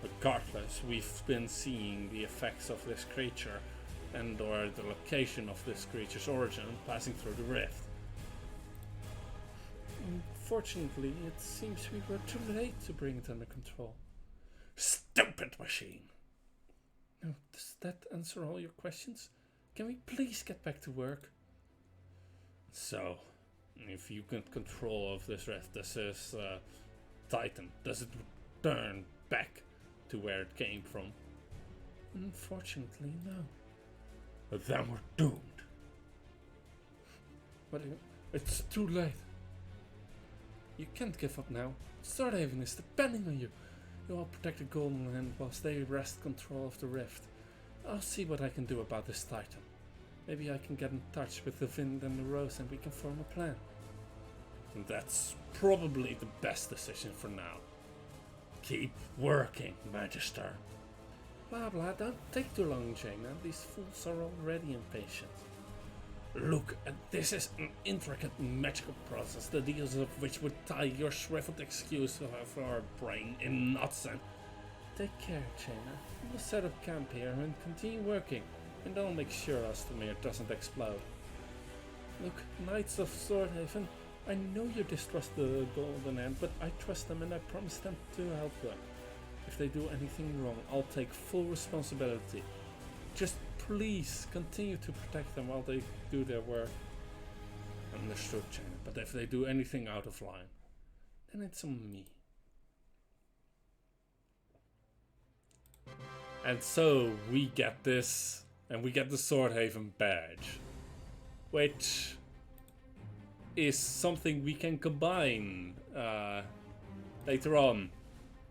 Regardless, we've been seeing the effects of this creature and or the location of this creature's origin passing through the rift. Unfortunately, it seems we were too late to bring it under control. Stupid machine! Now, does that answer all your questions? Can we please get back to work? So, if you get control of this rift, this is Titan, does it return back to where it came from? Unfortunately, no. But then we're doomed. But it's too late. You can't give up now. Starhaven is depending on you. You all protect the Golden Land whilst they wrest control of the rift. I'll see what I can do about this Titan. Maybe I can get in touch with the Wind and the Rose and we can form a plan. That's probably the best decision for now. Keep working, Magister. Blah blah, don't take too long, Jaina. These fools are already impatient. Look, this is an intricate magical process, the details of which would tie your shriveled excuse of our brain in knots and... Take care, Jaina. We'll set up camp here and continue working, and I'll make sure Ostromir doesn't explode. Look, Knights of Swordhaven, I know you distrust the Golden Hand, but I trust them and I promise them to help them. If they do anything wrong, I'll take full responsibility. Just please continue to protect them while they do their work. Understood, Jaina, but if they do anything out of line, then it's on me. And so we get this, and we get the Swordhaven badge, which is something we can combine later on.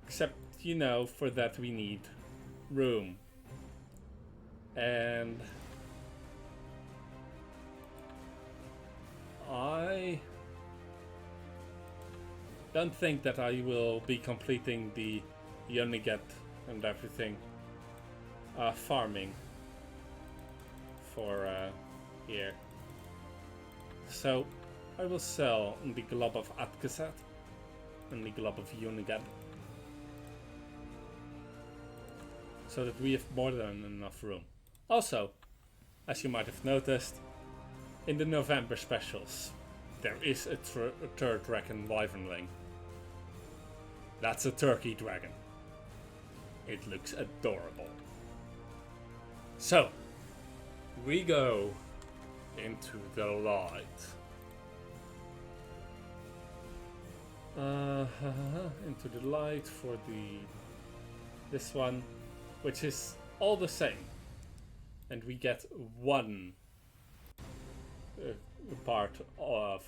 Except, you know, for that we need room. And I don't think that I will be completing the Yoniget and everything farming for here. So I will sell the glob of Atkasat and the glob of Yoniget, so that we have more than enough room. Also, as you might have noticed, in the November specials, there is a third dragon wyvernling. That's a turkey dragon. It looks adorable. So, we go into the light. Into the light for this one, which is all the same. And we get one part of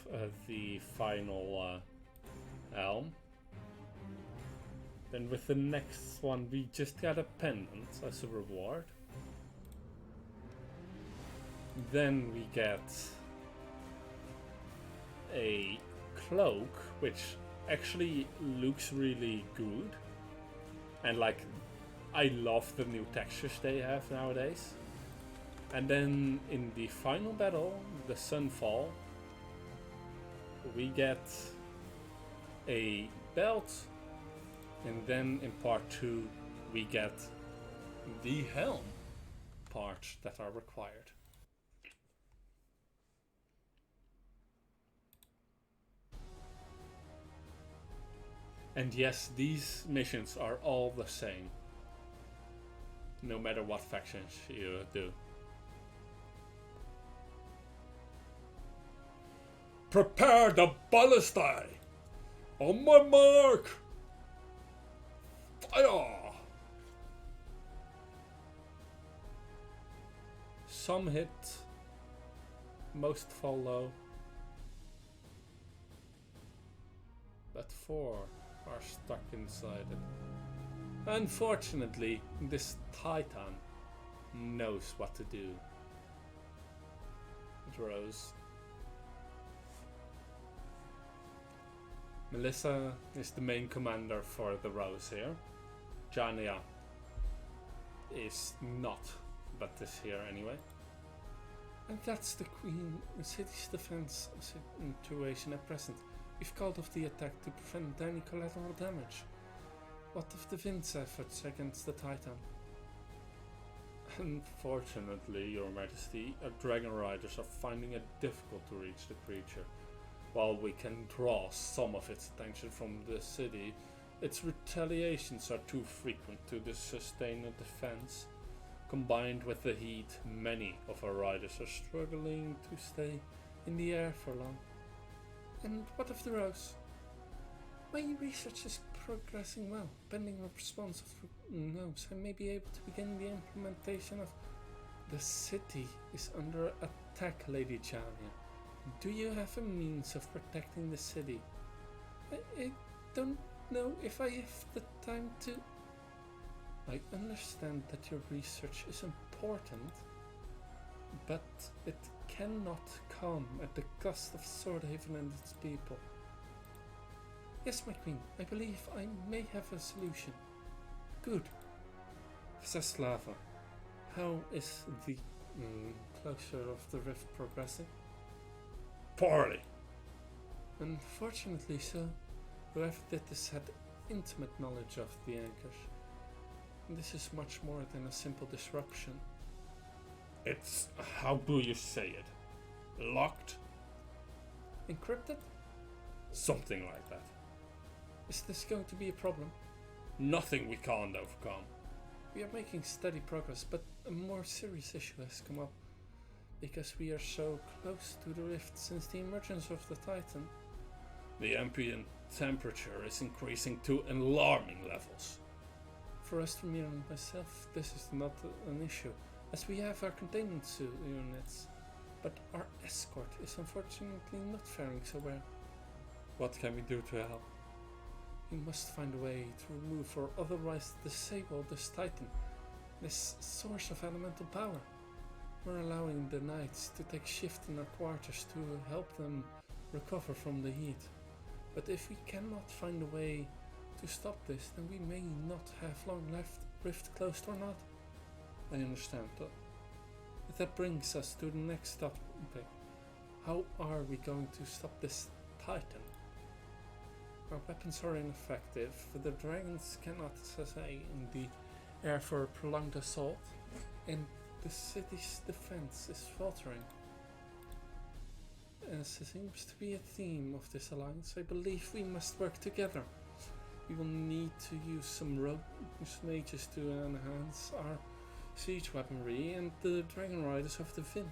the final elm. Then with the next one we just got a pendant as a reward. Then we get a cloak, which actually looks really good. And like, I love the new textures they have nowadays. And then in the final battle, the Sunfall, we get a belt, and then in part 2 we get the helm parts that are required. And yes, these missions are all the same, no matter what factions you do. Prepare the ballistae! On my mark! Fire! Some hit, most fall low, but 4 are stuck inside it. Unfortunately, this Titan knows what to do. It rose. Melissa is the main commander for the Rose here. Jania is not, but is here anyway. And that's the Queen City's defense situation at present. We've called off the attack to prevent any collateral damage. What of the Vind's efforts against the Titan? Unfortunately, Your Majesty, our Dragon Riders are finding it difficult to reach the creature. While we can draw some of its attention from the city, its retaliations are too frequent to sustain a defense. Combined with the heat, many of our riders are struggling to stay in the air for long. And what of the Rose? My research is progressing well. Pending a response of gnomes, I may be able to begin the implementation of... The city is under attack, Lady Jania. Do you have a means of protecting the city? I don't know if I have the time to... I understand that your research is important, but it cannot come at the cost of Swordhaven and its people. Yes, my queen, I believe I may have a solution. Good. Vseslava, how is the closure of the rift progressing? Poorly. Unfortunately so. Whoever did this had intimate knowledge of the anchors. This is much more than a simple disruption. It's, how do you say it? Locked? Encrypted? Something like that. Is this going to be a problem? Nothing we can't overcome. We are making steady progress, but a more serious issue has come up. Because we are so close to the rift since the emergence of the Titan. The ambient temperature is increasing to alarming levels. For Ostromir and myself, this is not an issue, as we have our containment units. But our escort is unfortunately not faring so well. What can we do to help? We must find a way to remove or otherwise disable this Titan, this source of elemental power. We're allowing the knights to take shift in our quarters to help them recover from the heat. But if we cannot find a way to stop this, then we may not have long left, rift closed or not. I understand that. But that brings us to the next topic. How are we going to stop this Titan? Our weapons are ineffective, the dragons cannot sustain the air for a prolonged assault, and the city's defense is faltering. As it seems to be a theme of this alliance, I believe we must work together. We will need to use some rogue mages to enhance our siege weaponry, and the dragon riders of the Vind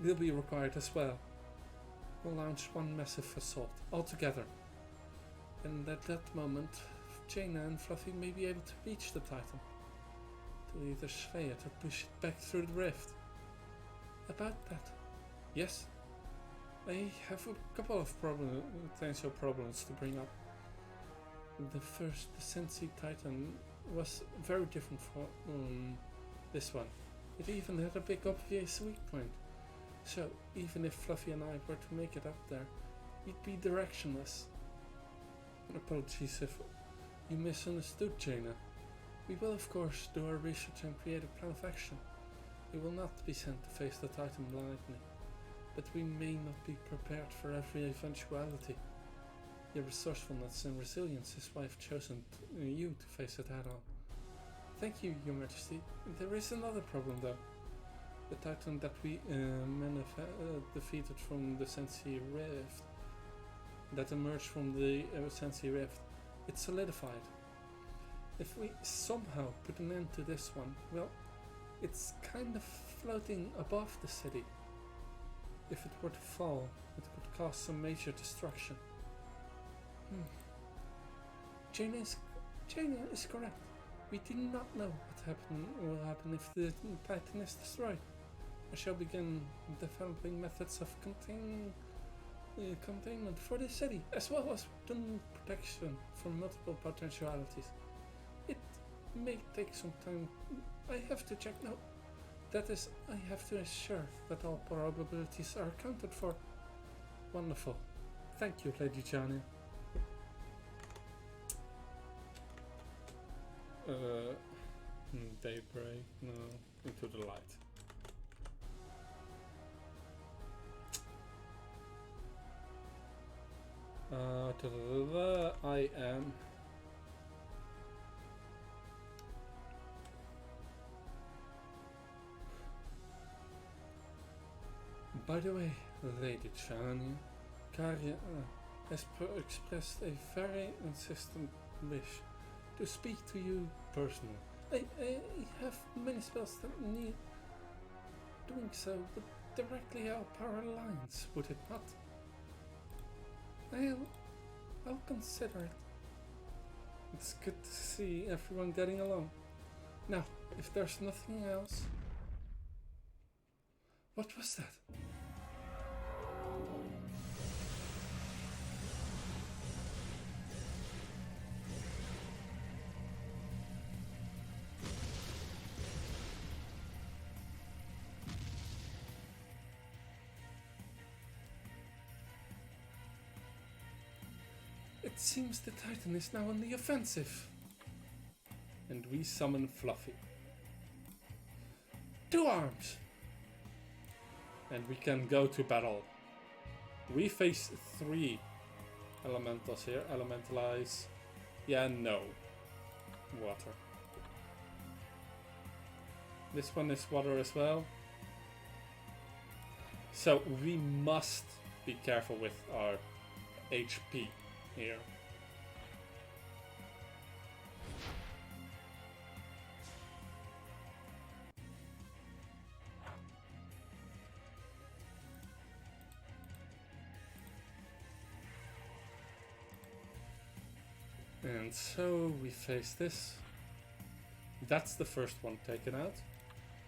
will be required as well. We'll launch one massive assault, all together. And at that moment, Jaina and Fluffy may be able to reach the Titan, to either slay it or push it back through the rift. About that, yes, I have a couple of potential problems to bring up. The first, the Sensi Titan, was very different from this one. It even had a big obvious weak point. So, even if Fluffy and I were to make it up there, we'd be directionless. Apologies if you misunderstood, Jaina. We will of course do our research and create a plan of action. We will not be sent to face the Titan blindly, but we may not be prepared for every eventuality. Your resourcefulness and resilience is why I've chosen you to face it head on. Thank you, Your Majesty. There is another problem, though. The Titan that we defeated from the Sensi Rift, that emerged from the Sensi Rift, it's solidified. If we somehow put an end to this one, well, it's kind of floating above the city. If it were to fall, it could cause some major destruction. Jaina is correct. We do not know what will happen if the Titan is destroyed. I shall begin developing methods of containment for the city, as well as protection from multiple potentialities. It may take some time. I have to check. No, that is, I have to ensure that all probabilities are accounted for. Wonderful. Thank you, Lady Jaina. Daybreak, no, into the light. I am. By the way, Lady Jaina, Karya has expressed a very insistent wish to speak to you personally. I have many spells that need doing so, but directly up our lines, would it not? I'll consider it. It's good to see everyone getting along. Now, if there's nothing else... What was that? It seems the Titan is now on the offensive. And we summon Fluffy. 2 arms! And we can go to battle. We face 3 elementals here. Elementalize. Yeah, no. Water. This one is water as well. So we must be careful with our HP here. And so we face this. That's the first one taken out.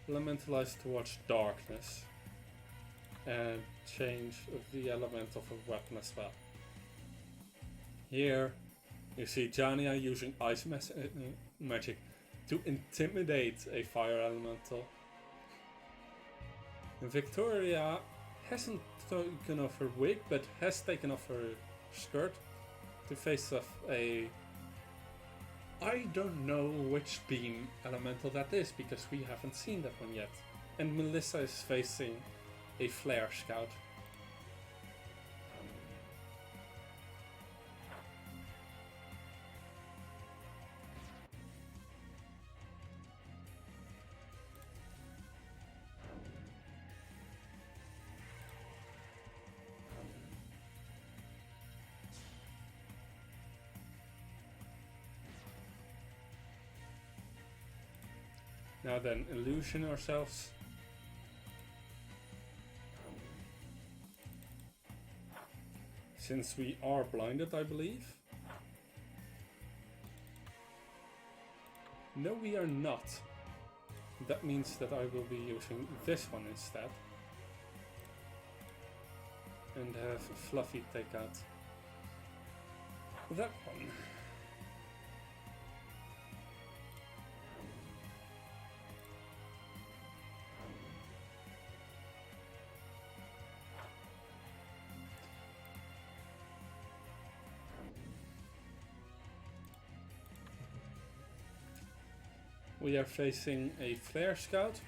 Elementalize towards darkness. And change the element of a weapon as well. Here you see Jaina using ice magic to intimidate a fire elemental. And Victoria hasn't taken off her wig, but has taken off her skirt to face off a... I don't know which beam elemental that is, because we haven't seen that one yet. And Melissa is facing a flare scout. Now then, illusion ourselves. Since we are blinded, I believe. No, we are not. That means that I will be using this one instead. And have Fluffy take out that one. We are facing a flare scout.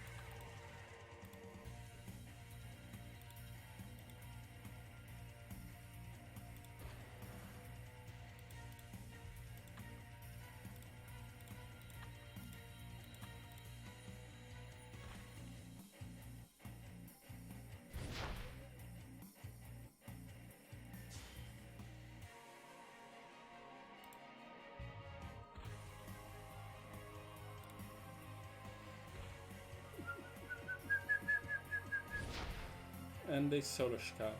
and a Solar Scout.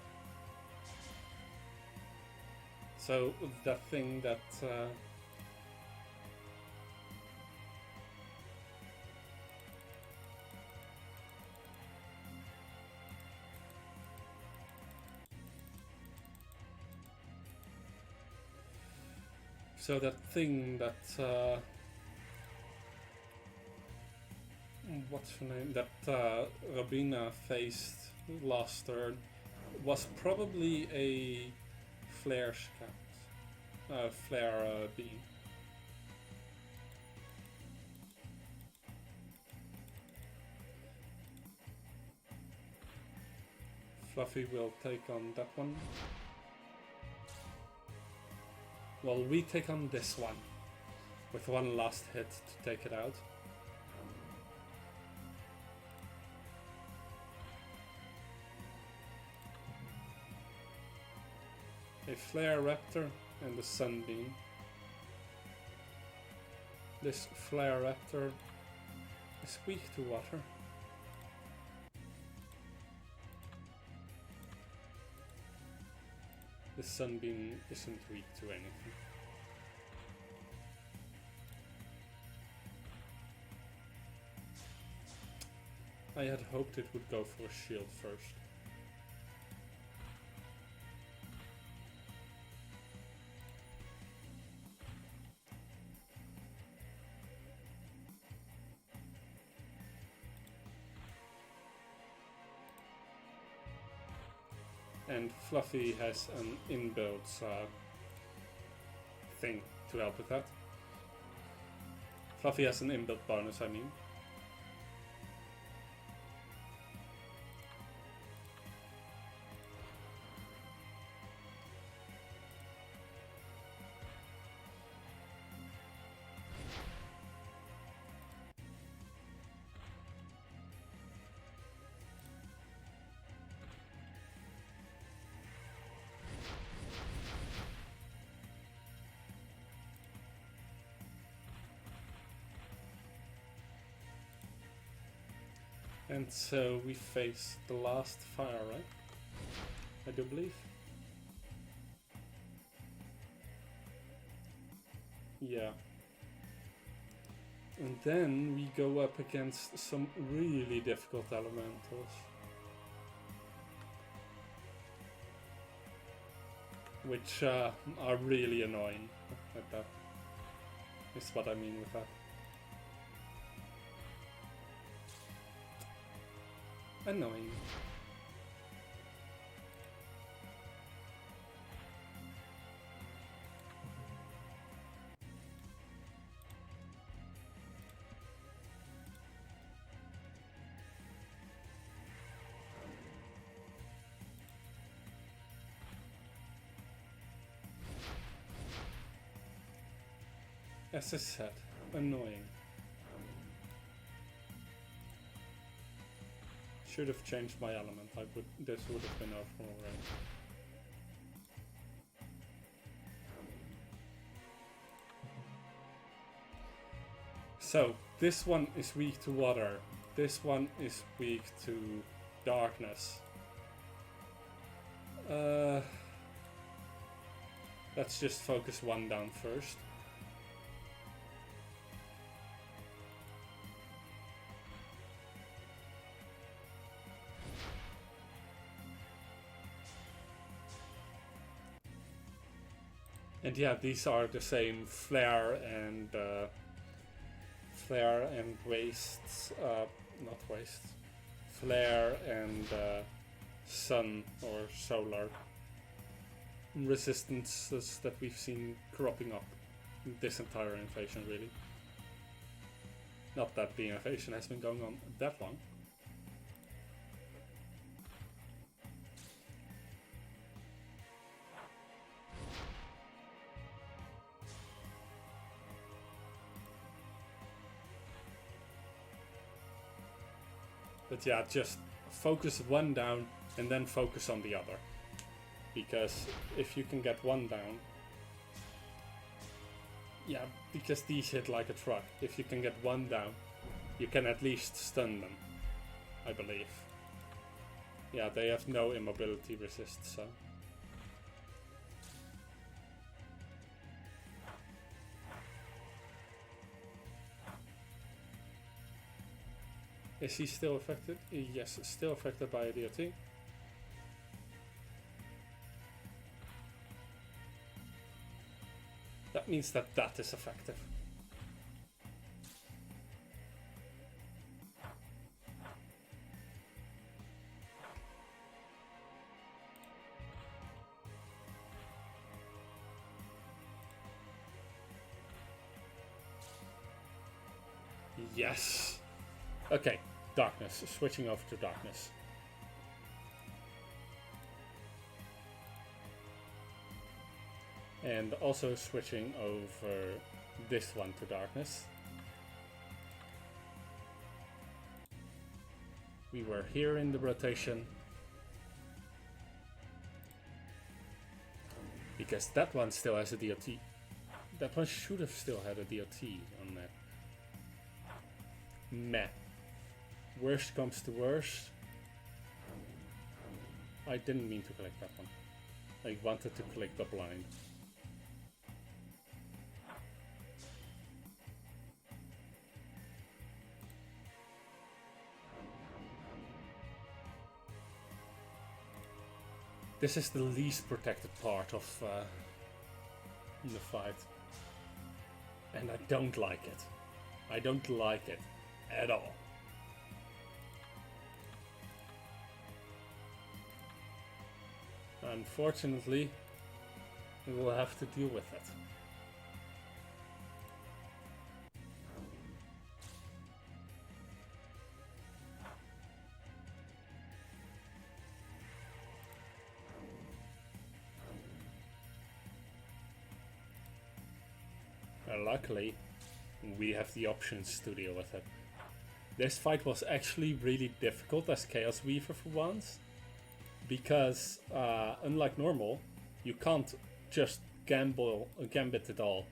So that thing that what's her name? That Rabina faced last turn was probably a Flare Scout. Flare Beam. Fluffy will take on that one. Well, we take on this one with one last hit to take it out. A Flare Raptor and a Sunbeam. This Flare Raptor is weak to water. The Sunbeam isn't weak to anything. I had hoped it would go for a shield first. And Fluffy has an inbuilt thing to help with that. Fluffy has an inbuilt bonus, I mean. And so we face the last fire, right? I do believe. Yeah. And then we go up against some really difficult elementals. Which are really annoying at that. Is what I mean with that. Annoying. As I said, annoying. Should have changed my element. This would have been over already. So this one is weak to water. This one is weak to darkness. Let's just focus one down first. And yeah, these are the same flare and wastes, not wastes, flare and sun or solar resistances that we've seen cropping up in this entire invasion, really. Not that the invasion has been going on that long. But yeah, just focus one down and then focus on the other. Because if you can get one down... Yeah, because these hit like a truck. If you can get one down, you can at least stun them, I believe. Yeah, they have no immobility resist, so. Is he still affected? Yes, still affected by a DOT. That means that that is effective. Yes. Okay, darkness. Switching over to darkness. And also switching over this one to darkness. We were here in the rotation. Because that one still has a DOT. That one should have still had a DOT on that. Meh. Worst comes to worst. I didn't mean to collect that one. I wanted to collect the blind. This is the least protected part of the fight. And I don't like it. I don't like it at all. Unfortunately, we will have to deal with it. Luckily, we have the options to deal with it. This fight was actually really difficult as Chaos Weaver for once, because unlike normal, you can't just gambit it all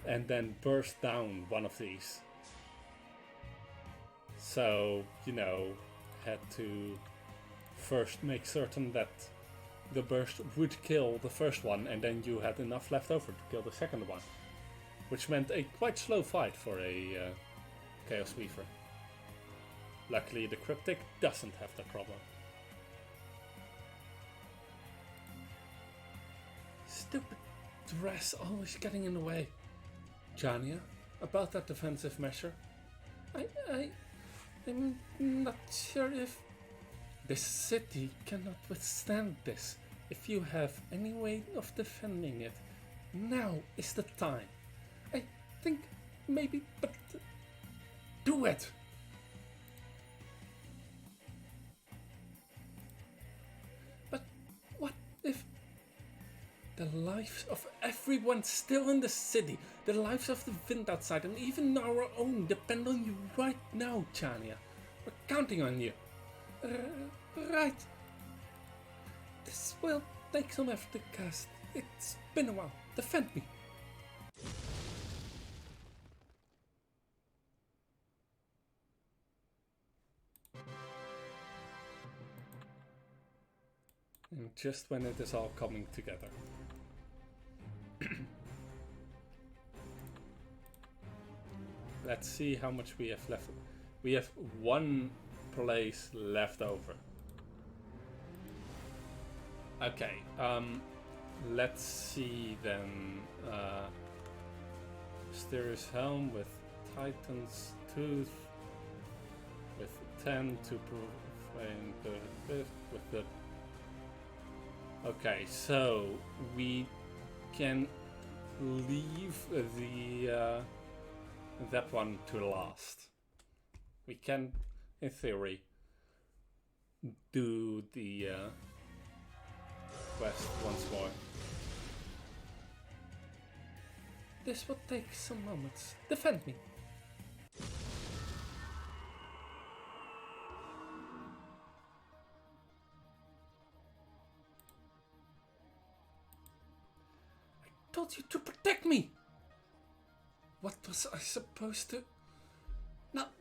and then burst down one of these. So, you know, had to first make certain that the burst would kill the first one, and then you had enough left over to kill the second one. Which meant a quite slow fight for a Chaos Weaver. Luckily, the Cryptic doesn't have that problem. Stupid dress always getting in the way. Jania, about that defensive measure. I'm not sure if this city cannot withstand this. If you have any way of defending it, now is the time. I think maybe, but do it! But what if the lives of everyone still in the city, the lives of the Wind outside, and even our own depend on you right now, Chania? We're counting on you. Right. This will take some effort to cast. It's been a while. Defend me. And just when it is all coming together. Let's see how much we have left. We have one place left over. Okay, let's see then. Mysterious Helm with Titan's Tooth, with 10 to profane the fifth, with the... Okay, so we can leave the that one to last. We can, in theory, do the quest once more. This will take some moments. Defend me. I told you to protect me. What was I supposed to?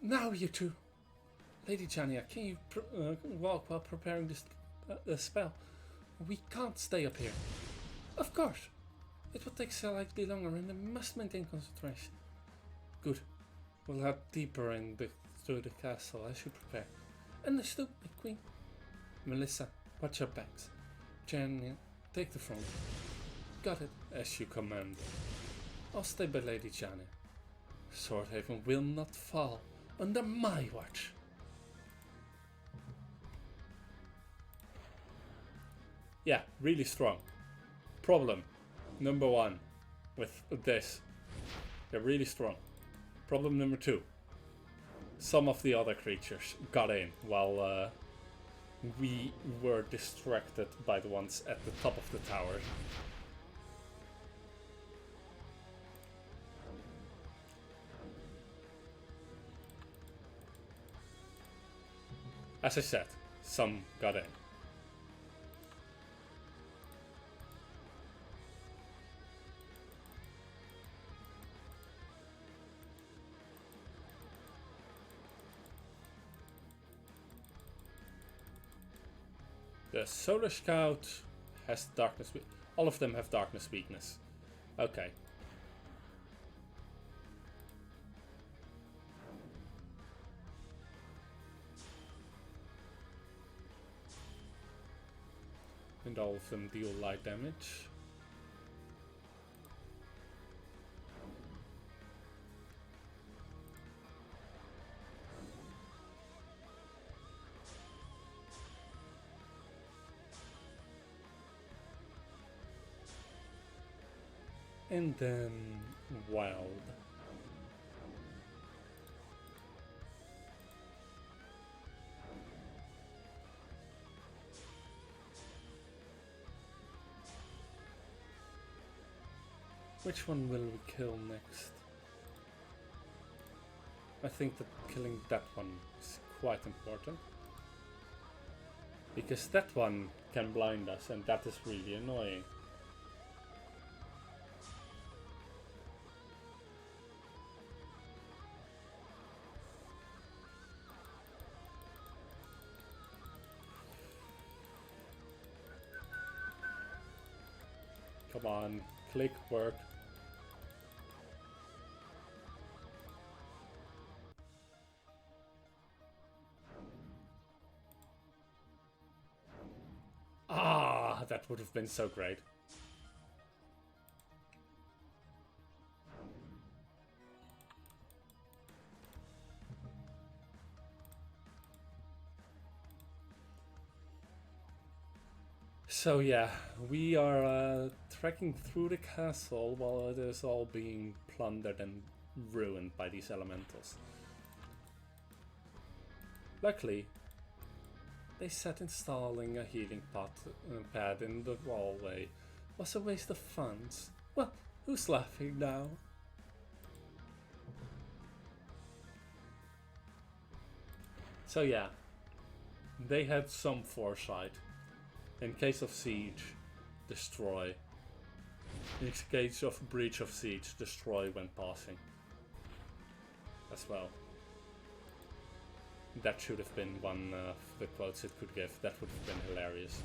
Now you two. Lady Chania, can you walk while preparing the spell? We can't stay up here. Of course. It will take slightly longer and I must maintain concentration. Good. We'll head deeper through the castle as you prepare. Understood, my queen. Melissa, watch your backs. Chania, take the front. Got it, as you command. I'll stay by Lady Chania. Swordhaven will not fall under my watch. Yeah, really strong. Problem number 1 with this. They're really strong. Problem number 2. Some of the other creatures got in while we were distracted by the ones at the top of the tower. As I said, some got in. The Solar Scout has darkness. All of them have darkness weakness. Okay. And all of them deal light damage. And then wild. Which one will we kill next? I think that killing that one is quite important. Because that one can blind us and that is really annoying. Come on, click work. Ah, that would have been so great. So yeah, we are trekking through the castle while it is all being plundered and ruined by these elementals. Luckily, they said installing a healing pad in the hallway was a waste of funds. Well, who's laughing now? So yeah, they had some foresight. In case of siege, destroy. In case of breach of siege, destroy when passing. As well. That should have been one of the quotes it could give. That would have been hilarious.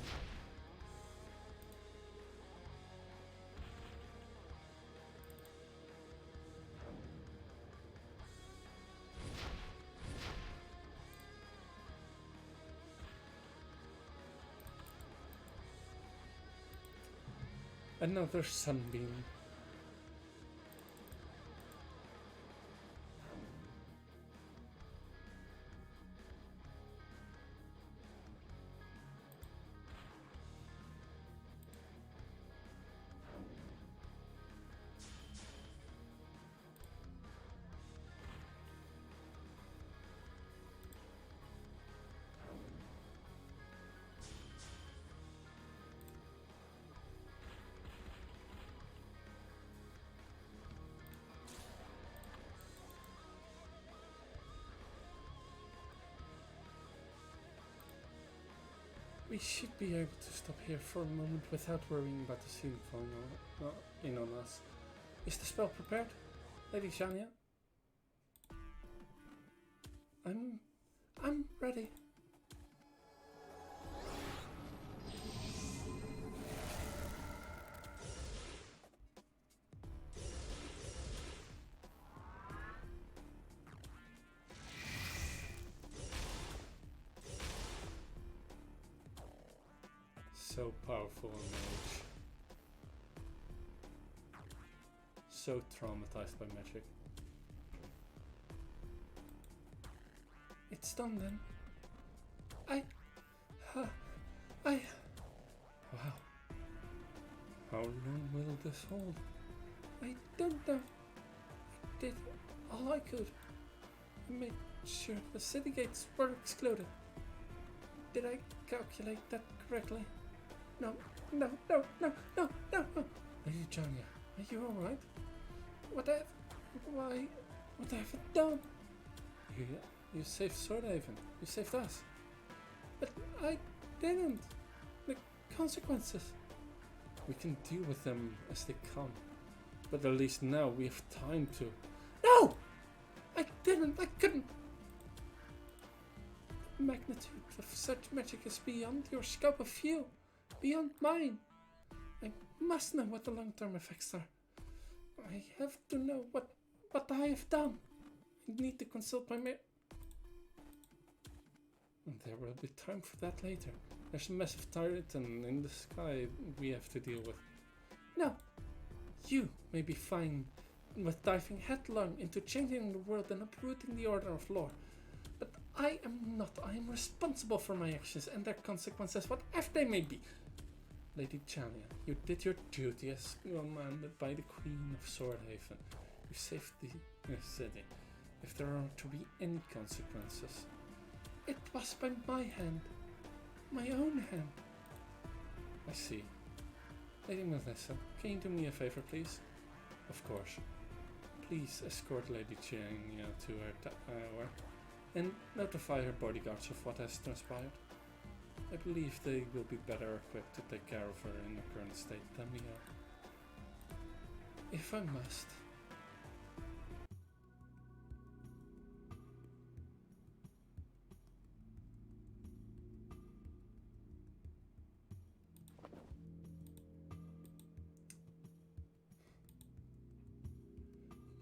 Another sunbeam. We should be able to stop here for a moment without worrying about the ceiling falling in on us. Is the spell prepared, Lady Shania? I'm ready. So powerful a mage. So traumatized by magic. It's done then. Wow. How long will this hold? I don't know. I did all I could. I made sure the city gates were excluded. Did I calculate that correctly? No. Lady Janya, Are you alright? What have I done? you saved Swordhaven. You saved us. But I didn't. The consequences. We can deal with them as they come. But at least now we have time to. No! I couldn't. The magnitude of such magic is beyond your scope of view. Beyond mine. I must know what the long-term effects are. I have to know what I have done. I need to consult my And there will be time for that later. There's a massive titan in the sky we have to deal with. No. You may be fine with diving headlong into changing the world and uprooting the order of lore. But I am not. I am responsible for my actions and their consequences, whatever they may be. Lady Chalia, you did your duty as commanded by the Queen of Swordhaven. You saved the city. If there are to be any consequences. It was by my hand. My own hand. I see. Lady Melissa, can you do me a favor, please? Of course. Please escort Lady Chania to her tower and notify her bodyguards of what has transpired. I believe they will be better equipped to take care of her in her current state than we are. If I must.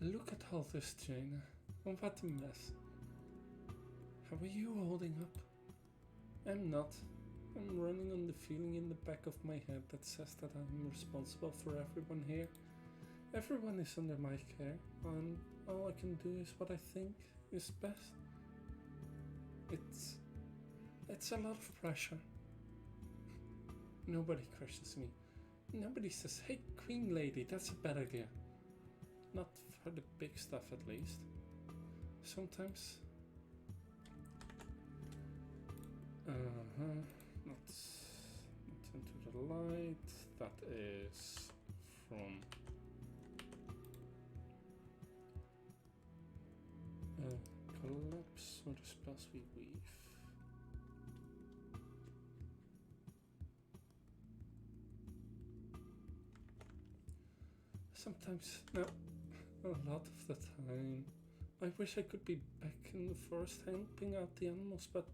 Look at all this, Jaina. And what a mess. How are you holding up? I'm not. I'm running on the feeling in the back of my head that says that I'm responsible for everyone here. Everyone is under my care, and all I can do is what I think is best. It's a lot of pressure. Nobody questions me. Nobody says, "Hey, Queen Lady, that's a bad idea." Not for the big stuff, at least. Sometimes. Not into the light. That is from collapse or the spells we weave. Sometimes, no, a lot of the time. I wish I could be back in the forest helping out the animals, but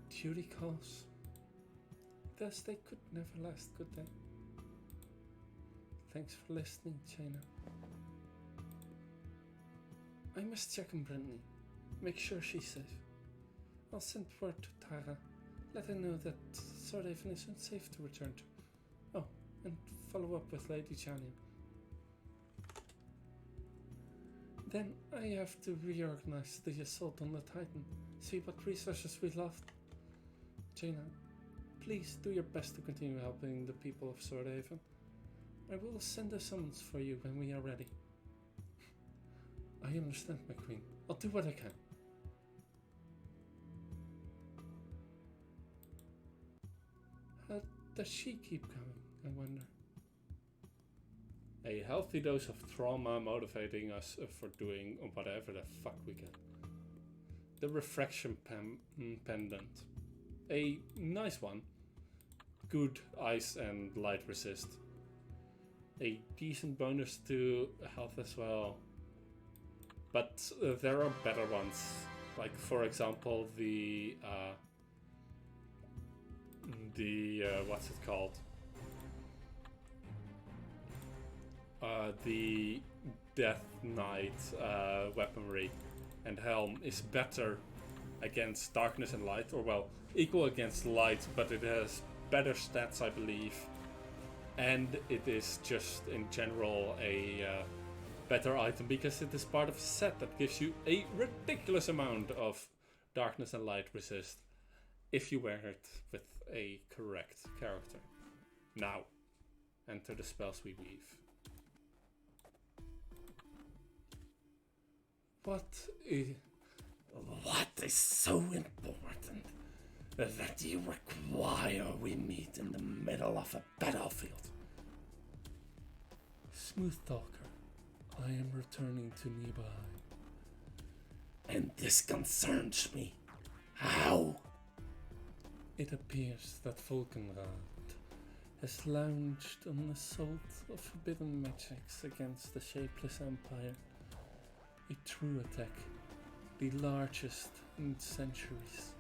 duty calls. Thus they could never last, could they? Thanks for listening, China. I must check on Brittany. Make sure she's safe. I'll send word to Tara. Let her know that Swordhaven is unsafe to return to. Oh, and follow up with Lady Chania. Then I have to reorganize the assault on the Titan. See what resources we lost. Jaina, please do your best to continue helping the people of Swordhaven. I will send a summons for you when we are ready. I understand, my queen. I'll do what I can. How does she keep going, I wonder? A healthy dose of trauma motivating us for doing whatever the fuck we can. The refraction pendant. A nice one. Good ice and light resist. A decent bonus to health as well. But there are better ones. Like, for example, the what's it called? The Death Knight weaponry and helm is better against darkness and light, or well, equal against light, but it has better stats, I believe, and it is just in general a better item because it is part of a set that gives you a ridiculous amount of darkness and light resist if you wear it with a correct character. Now, enter the spells we weave. What is so important that you require we meet in the middle of a battlefield? Smooth Talker, I am returning to Nearby. And this concerns me. How? It appears that Volkenraad has launched an assault of forbidden magics against the Shapeless Empire. A true attack, the largest in centuries.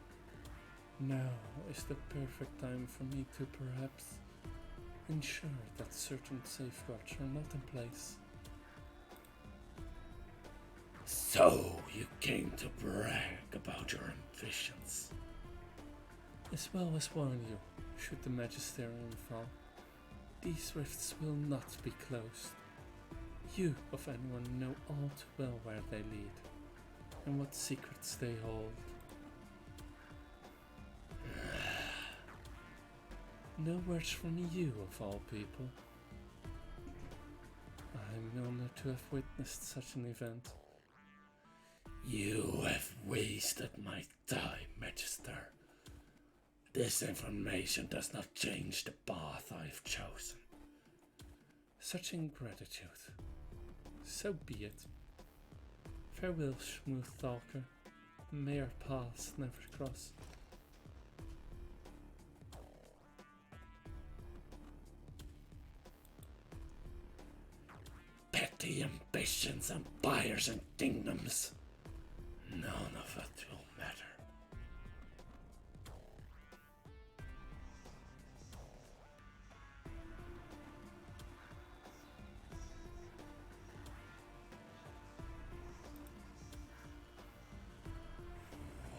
Now is the perfect time for me to perhaps ensure that certain safeguards are not in place. So you came to brag about your ambitions. As well as warn you, should the Magisterium fall, these rifts will not be closed. You, of anyone, know all too well where they lead, and what secrets they hold. No words from you, of all people. I'm honored to have witnessed such an event. You have wasted my time, Magister. This information does not change the path I have chosen. Such ingratitude. So be it. Farewell, Smooth Talker. May our paths never cross. Petty ambitions, empires and kingdoms. None of it will matter.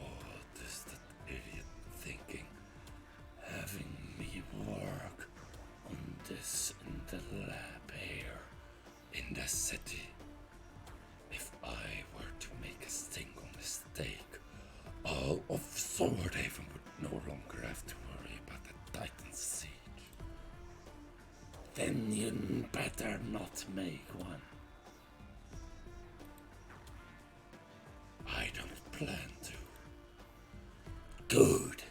What is that idiot thinking? Having me work on this in the lab here in the city. If I were to make a single mistake, all of Swordhaven would no longer have to worry about the Titan's siege. Then you'd better not make one. I don't plan to. Good.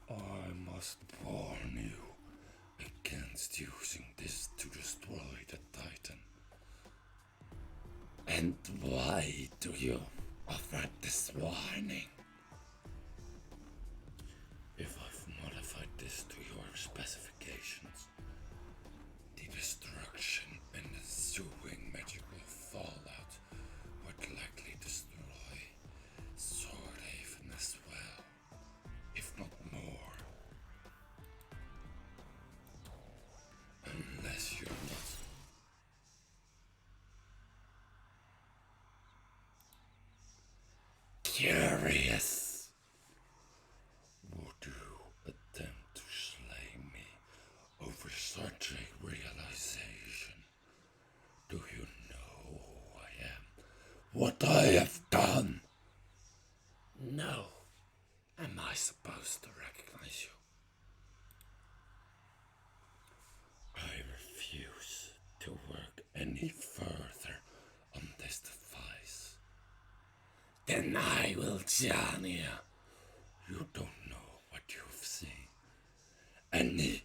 I must warn you against using this to destroy the Titan. And why do you offer this warning? If I've modified this to your specifications, the destruction and ensuing magical fallout would likely destroy Swordhaven as well, if not more. Unless you're not. Curious. Would you attempt to slay me over such a realization? Do you know who I am? What I have done? No. Am I supposed to recognize you? I refuse to work any further on this device. Then I will join you. You don't know what you've seen. Any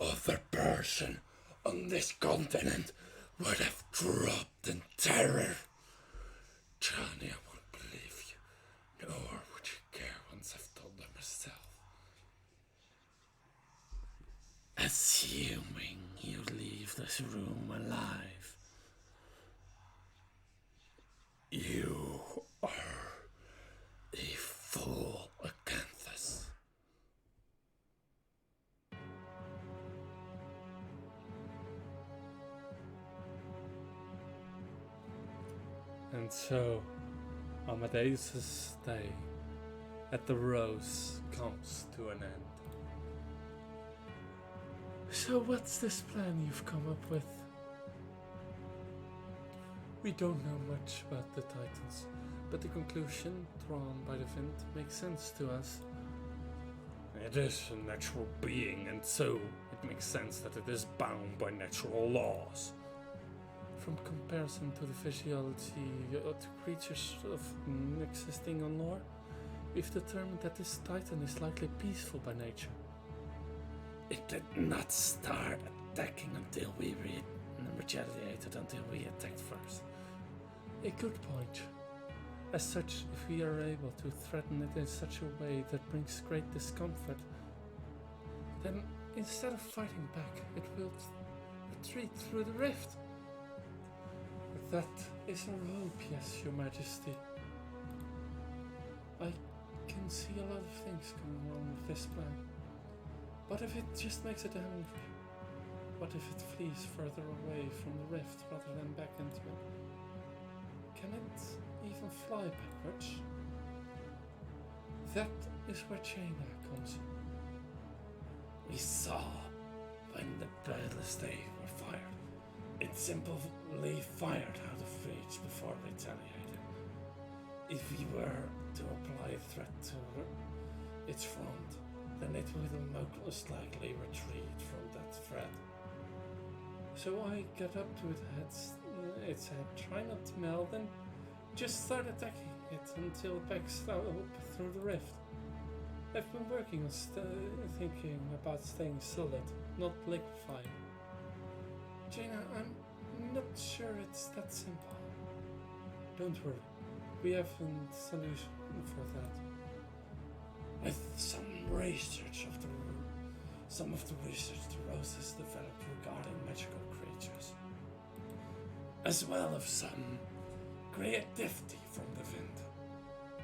other person on this continent would have dropped in terror. Jania won't believe you, nor would she care once I've told them herself. Assuming you leave this room alive. You are a full acanthus. And so, Amadeus' stay at the Rose comes to an end. So what's this plan you've come up with? We don't know much about the Titans, but the conclusion drawn by the Vint makes sense to us. It is a natural being, and so it makes sense that it is bound by natural laws. From comparison to the physiology to creatures of existing on lore, we've determined that this Titan is likely peaceful by nature. It did not start attacking until we retaliated until we attacked first. A good point. As such, if we are able to threaten it in such a way that brings great discomfort, then instead of fighting back, it will retreat through the rift. That is our hope, yes, Your Majesty. I can see a lot of things going wrong with this plan. What if it just makes it hungry? What if it flees further away from the rift rather than back into it? Can it even fly backwards? That is where Jaina comes in. We saw when the ballistae were fired. It simply fired out of reach before retaliating. If we were to apply a threat to its front, then it will most likely retreat from that threat. So I got up to its head, try not to melt, and just start attacking it until it backs up through the rift. I've been working on thinking about staying solid, not liquefying. Jaina, I'm not sure it's that simple. Don't worry, we have a solution for that. With some of the research the Rose has developed regarding magical creatures, as well as some creativity from the Vind,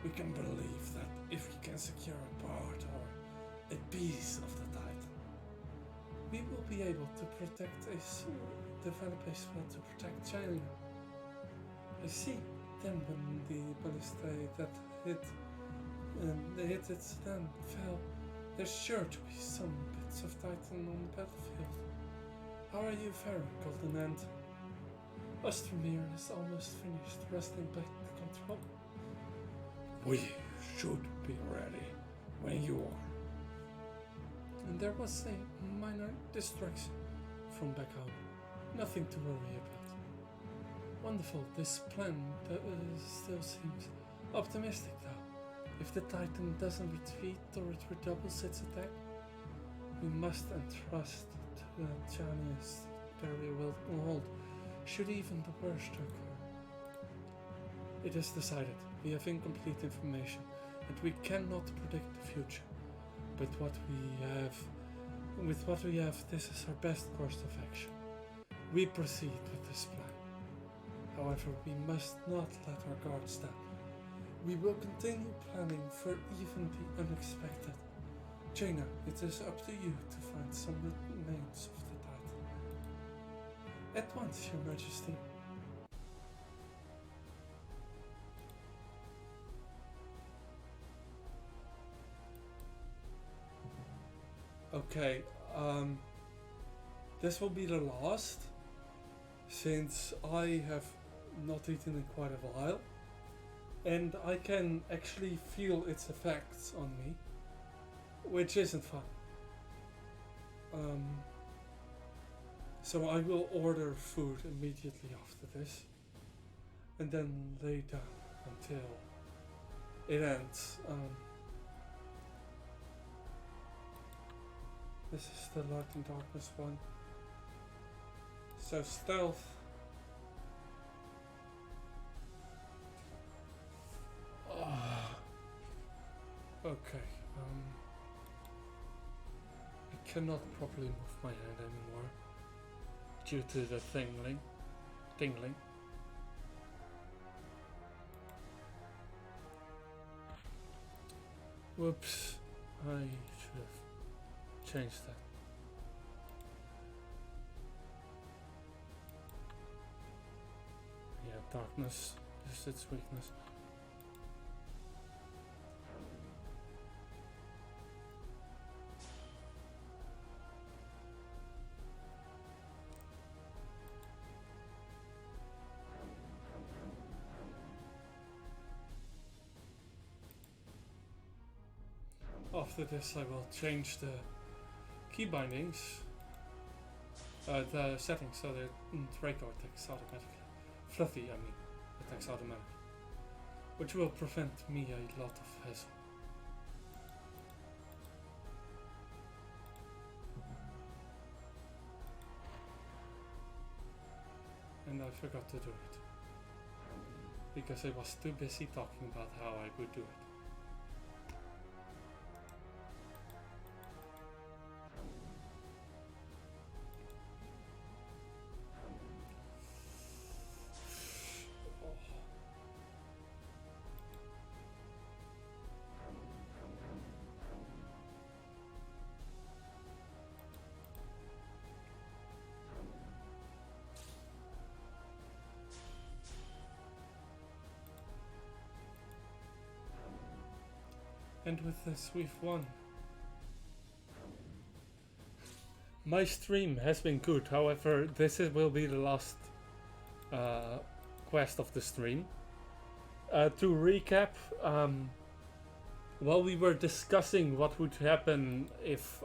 we can believe that if we can secure a part or a piece of the Titan, we will be able to develop a spell to protect Jaina. I see. Then when the ballistae that hit it then fell, there's sure to be some bits of Titan on the battlefield. How are you faring, Golden Ant? Ostromir is almost finished wresting back control. we should be ready when you are. And there was a minor distraction from back home. Nothing to worry about. Wonderful, this plan still seems optimistic though. If the Titan doesn't retreat or it redoubles its attack, we must entrust to Jaina's barrier will hold, should even the worst occur. It is decided. We have incomplete information, and we cannot predict the future. But with what we have, this is our best course of action. We proceed with this plan. However, we must not let our guards down. We will continue planning for even the unexpected. Jaina, it is up to you to find some remains of the Titan. At once, Your Majesty. Okay, this will be the last, since I have not eaten in quite a while, and I can actually feel its effects on me, which isn't fun. So I will order food immediately after this, and then lay down until it ends. This is the Light and Darkness one. So stealth. Okay. I cannot properly move my hand anymore. due to the tingling. Whoops, I should have changed that. Yeah, darkness is its weakness. After this I will change the key bindings, the settings, so that Draco attacks automatically. Fluffy, I mean, attacks automatically. Which will prevent me a lot of hassle. And I forgot to do it. Because I was too busy talking about how I would do it. And with this we've won. My stream has been good, however will be the last quest of the stream. To recap, while we were discussing what would happen if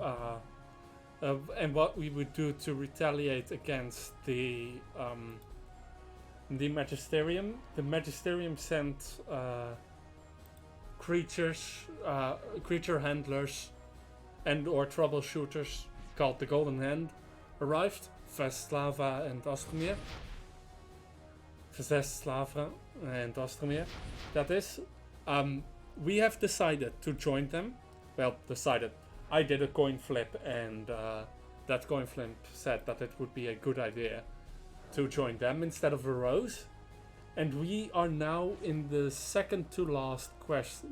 and what we would do to retaliate against the Magisterium. The Magisterium sent creature handlers and or troubleshooters called the Golden Hand arrived. Veslava and Ostromir. That is. We have decided to join them. Well, decided. I did a coin flip and that coin flip said that it would be a good idea to join them instead of a Rose. And we are now in the second to last quest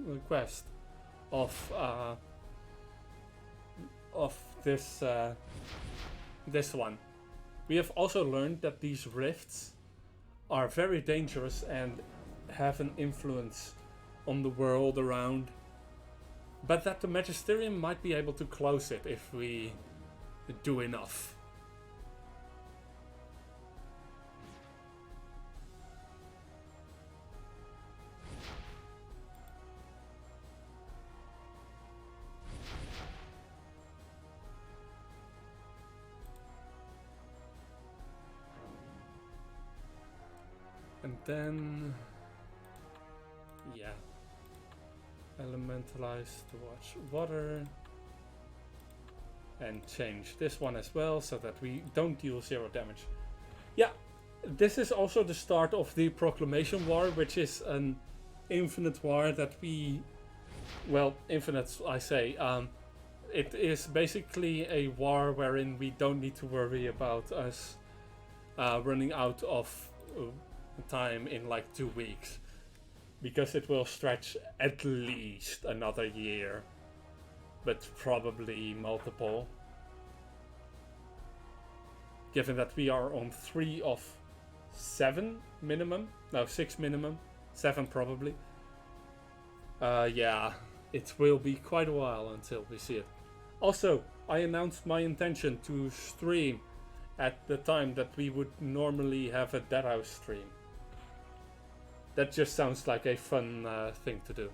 of this one. We have also learned that these rifts are very dangerous and have an influence on the world around, but that the Magisterium might be able to close it if we do enough. And then, yeah, elementalize to watch water and change this one as well so that we don't deal 0 damage. Yeah, this is also the start of the Proclamation War, which is an infinite war that we, well, infinite I say, it is basically a war wherein we don't need to worry about us running out of time in like 2 weeks, because it will stretch at least another year, but probably multiple, given that we are on 3 of 7 minimum, no 6 minimum, 7 probably. Yeah, it will be quite a while until we see it. Also, I announced my intention to stream at the time that we would normally have a Deadhouse stream. That just sounds like a fun thing to do.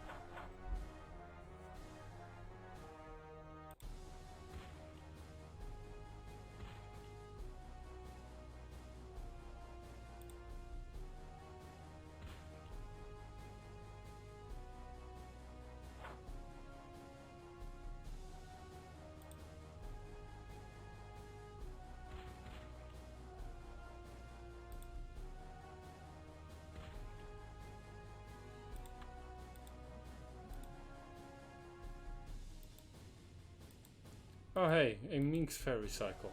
Oh hey, a Minx fairy cycle.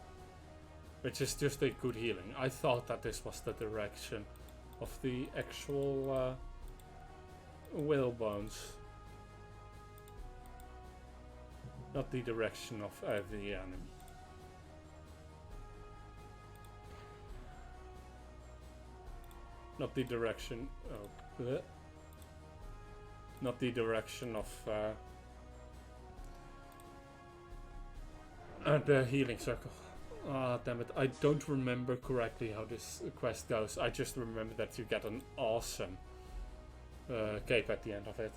which is just a good healing. I thought that this was the direction of the actual whale bones, not the direction of the enemy. Not the direction. Oh, bleh. Not the direction of the healing circle. Ah, damn it. I don't remember correctly how this quest goes. I just remember that you get an awesome cape at the end of it.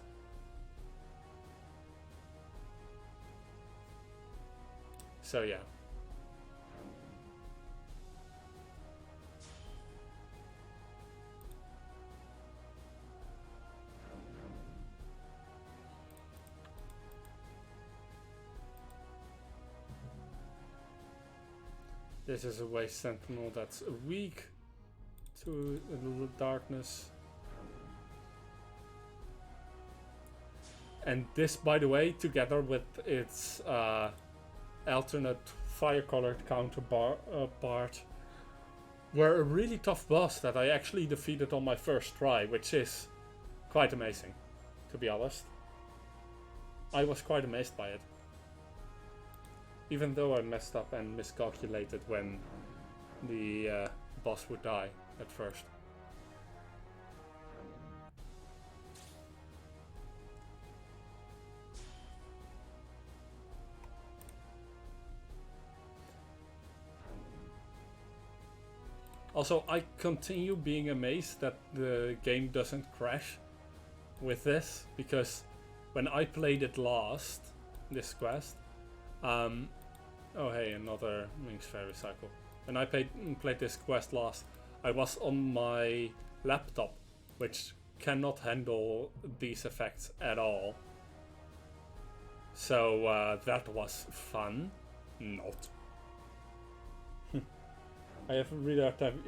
So yeah. This is a waste sentinel that's weak to darkness. And this, by the way, together with its alternate fire-colored counterpart, were a really tough boss that I actually defeated on my first try, which is quite amazing, to be honest. I was quite amazed by it. Even though I messed up and miscalculated when the boss would die at first. Also, I continue being amazed that the game doesn't crash with this, because when I played it last, this quest, oh hey, another Wings Fairy cycle. When I played this quest last, I was on my laptop, which cannot handle these effects at all. So that was fun. Not. I have a really hard time.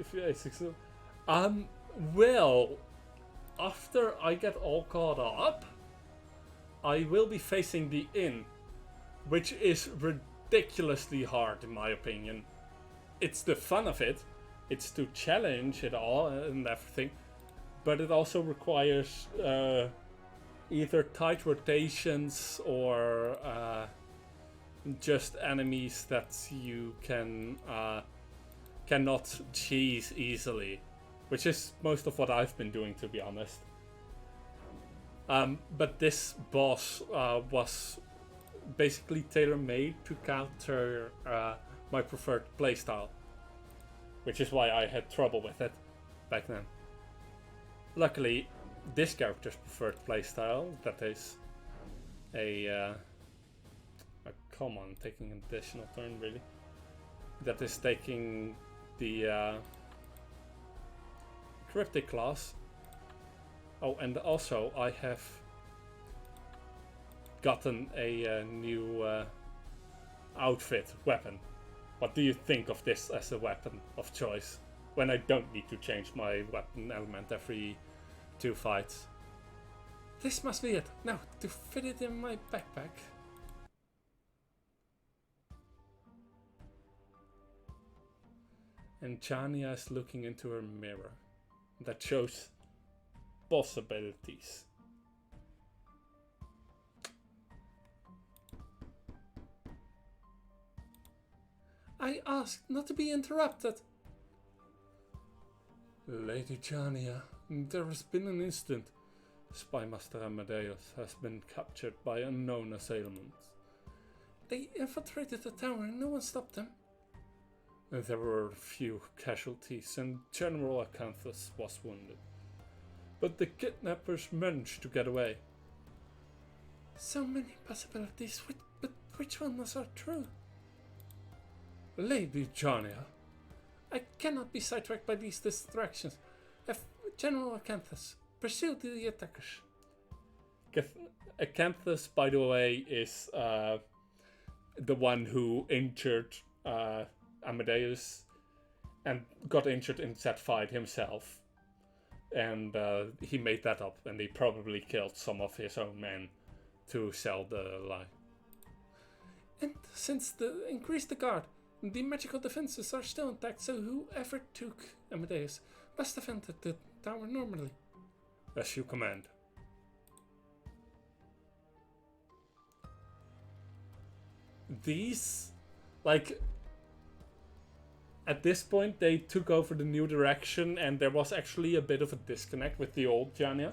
Well, after I get all caught up, I will be facing the inn, which is ridiculously hard in my opinion. It's the fun of it. It's to challenge it all and everything, but it also requires either tight rotations or just enemies that you cannot cheese easily, which is most of what I've been doing, to be honest. But this boss was basically tailor-made to counter my preferred playstyle, which is why I had trouble with it back then. Luckily, this character's preferred playstyle, that is come on, taking an additional turn, really. That is taking the cryptic class. Oh, and also I have gotten a new outfit, weapon. What do you think of this as a weapon of choice, when I don't need to change my weapon element every 2 fights? This must be it. Now, to fit it in my backpack. And Chania is looking into her mirror. That shows possibilities. I asked not to be interrupted. Lady Chania, there has been an incident. Spymaster Amadeus has been captured by unknown assailants. They infiltrated the tower and no one stopped them. There were a few casualties and General Acanthus was wounded. But the kidnappers managed to get away. So many possibilities, but which ones are true? Lady Chania, I cannot be sidetracked by these distractions. General Acanthus, pursue the attackers. Acanthus, by the way, is the one who injured Amadeus and got injured in that fight himself. And he made that up, and he probably killed some of his own men to sell the lie. And since increase the guard, The magical defenses are still intact, so whoever took Amadeus must have entered the tower normally. As you command. These, like, at this point they took over the new direction and there was actually a bit of a disconnect with the old Jania.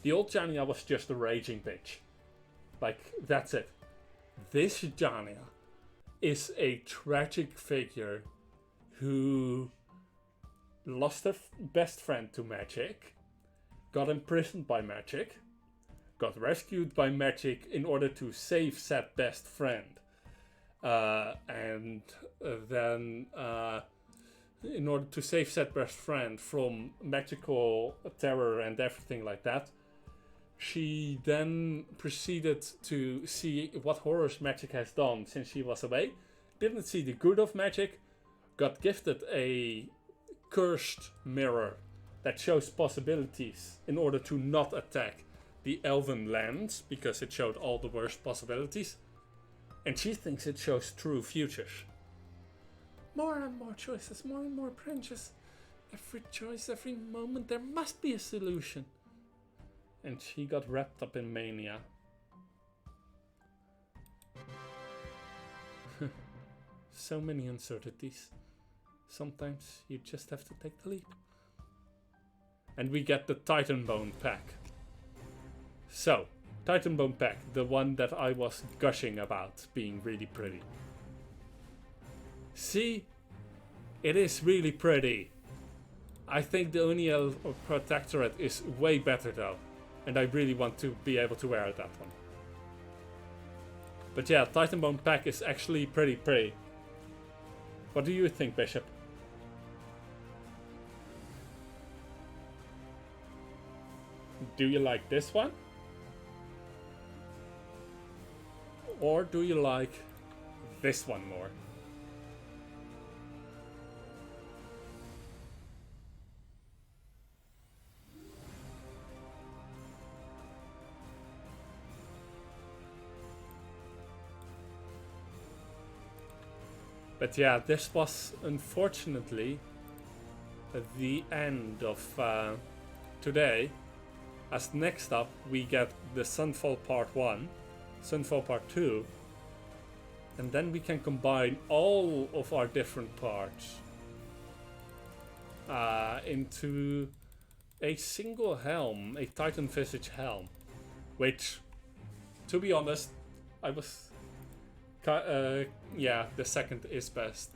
The old Jania was just a raging bitch. Like, that's it. This Jania is a tragic figure who lost her best friend to magic, got imprisoned by magic, got rescued by magic in order to save said best friend. And then in order to save said best friend from magical terror and everything like that, she then proceeded to see what horrors magic has done since she was away, didn't see the good of magic, got gifted a cursed mirror that shows possibilities in order to not attack the elven lands, because it showed all the worst possibilities, and she thinks it shows true futures. More and more choices, more and more branches. Every choice, every moment, there must be a solution. And she got wrapped up in mania. So many uncertainties. Sometimes you just have to take the leap. And we get the Titan Bone pack. So, Titan Bone pack, the one that I was gushing about being really pretty. See, it is really pretty. I think the Uniel Protectorate is way better though. And I really want to be able to wear that one. But yeah, Titan Bone pack is actually pretty pretty. What do you think, Bishop? Do you like this one? Or do you like this one more? But yeah, this was unfortunately the end of today. As next up we get the Sunfall Part 1, Sunfall Part 2, and then we can combine all of our different parts into a single helm, a Titan Visage helm, which, to be honest, I was... yeah, the second is best,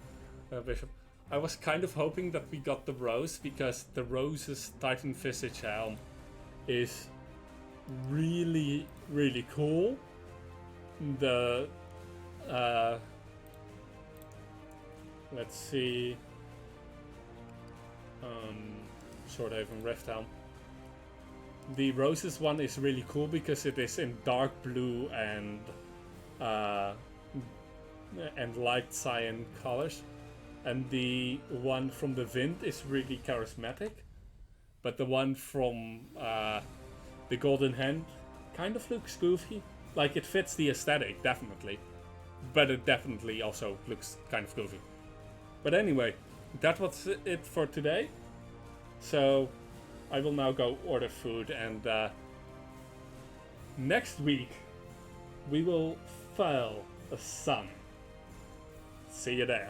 Bishop. I was kind of hoping that we got the Rose, because the Rose's Titan Visage helm is really, really cool. The let's see, Swordhaven Rift helm. The Rose's one is really cool because it is in dark blue and light cyan colors, and the one from the Wind is really charismatic, but the one from the Golden Hand kind of looks goofy. Like, it fits the aesthetic, definitely, but it definitely also looks kind of goofy. But anyway, that was it for today. So I will now go order food, and next week we will file a sun. See you there.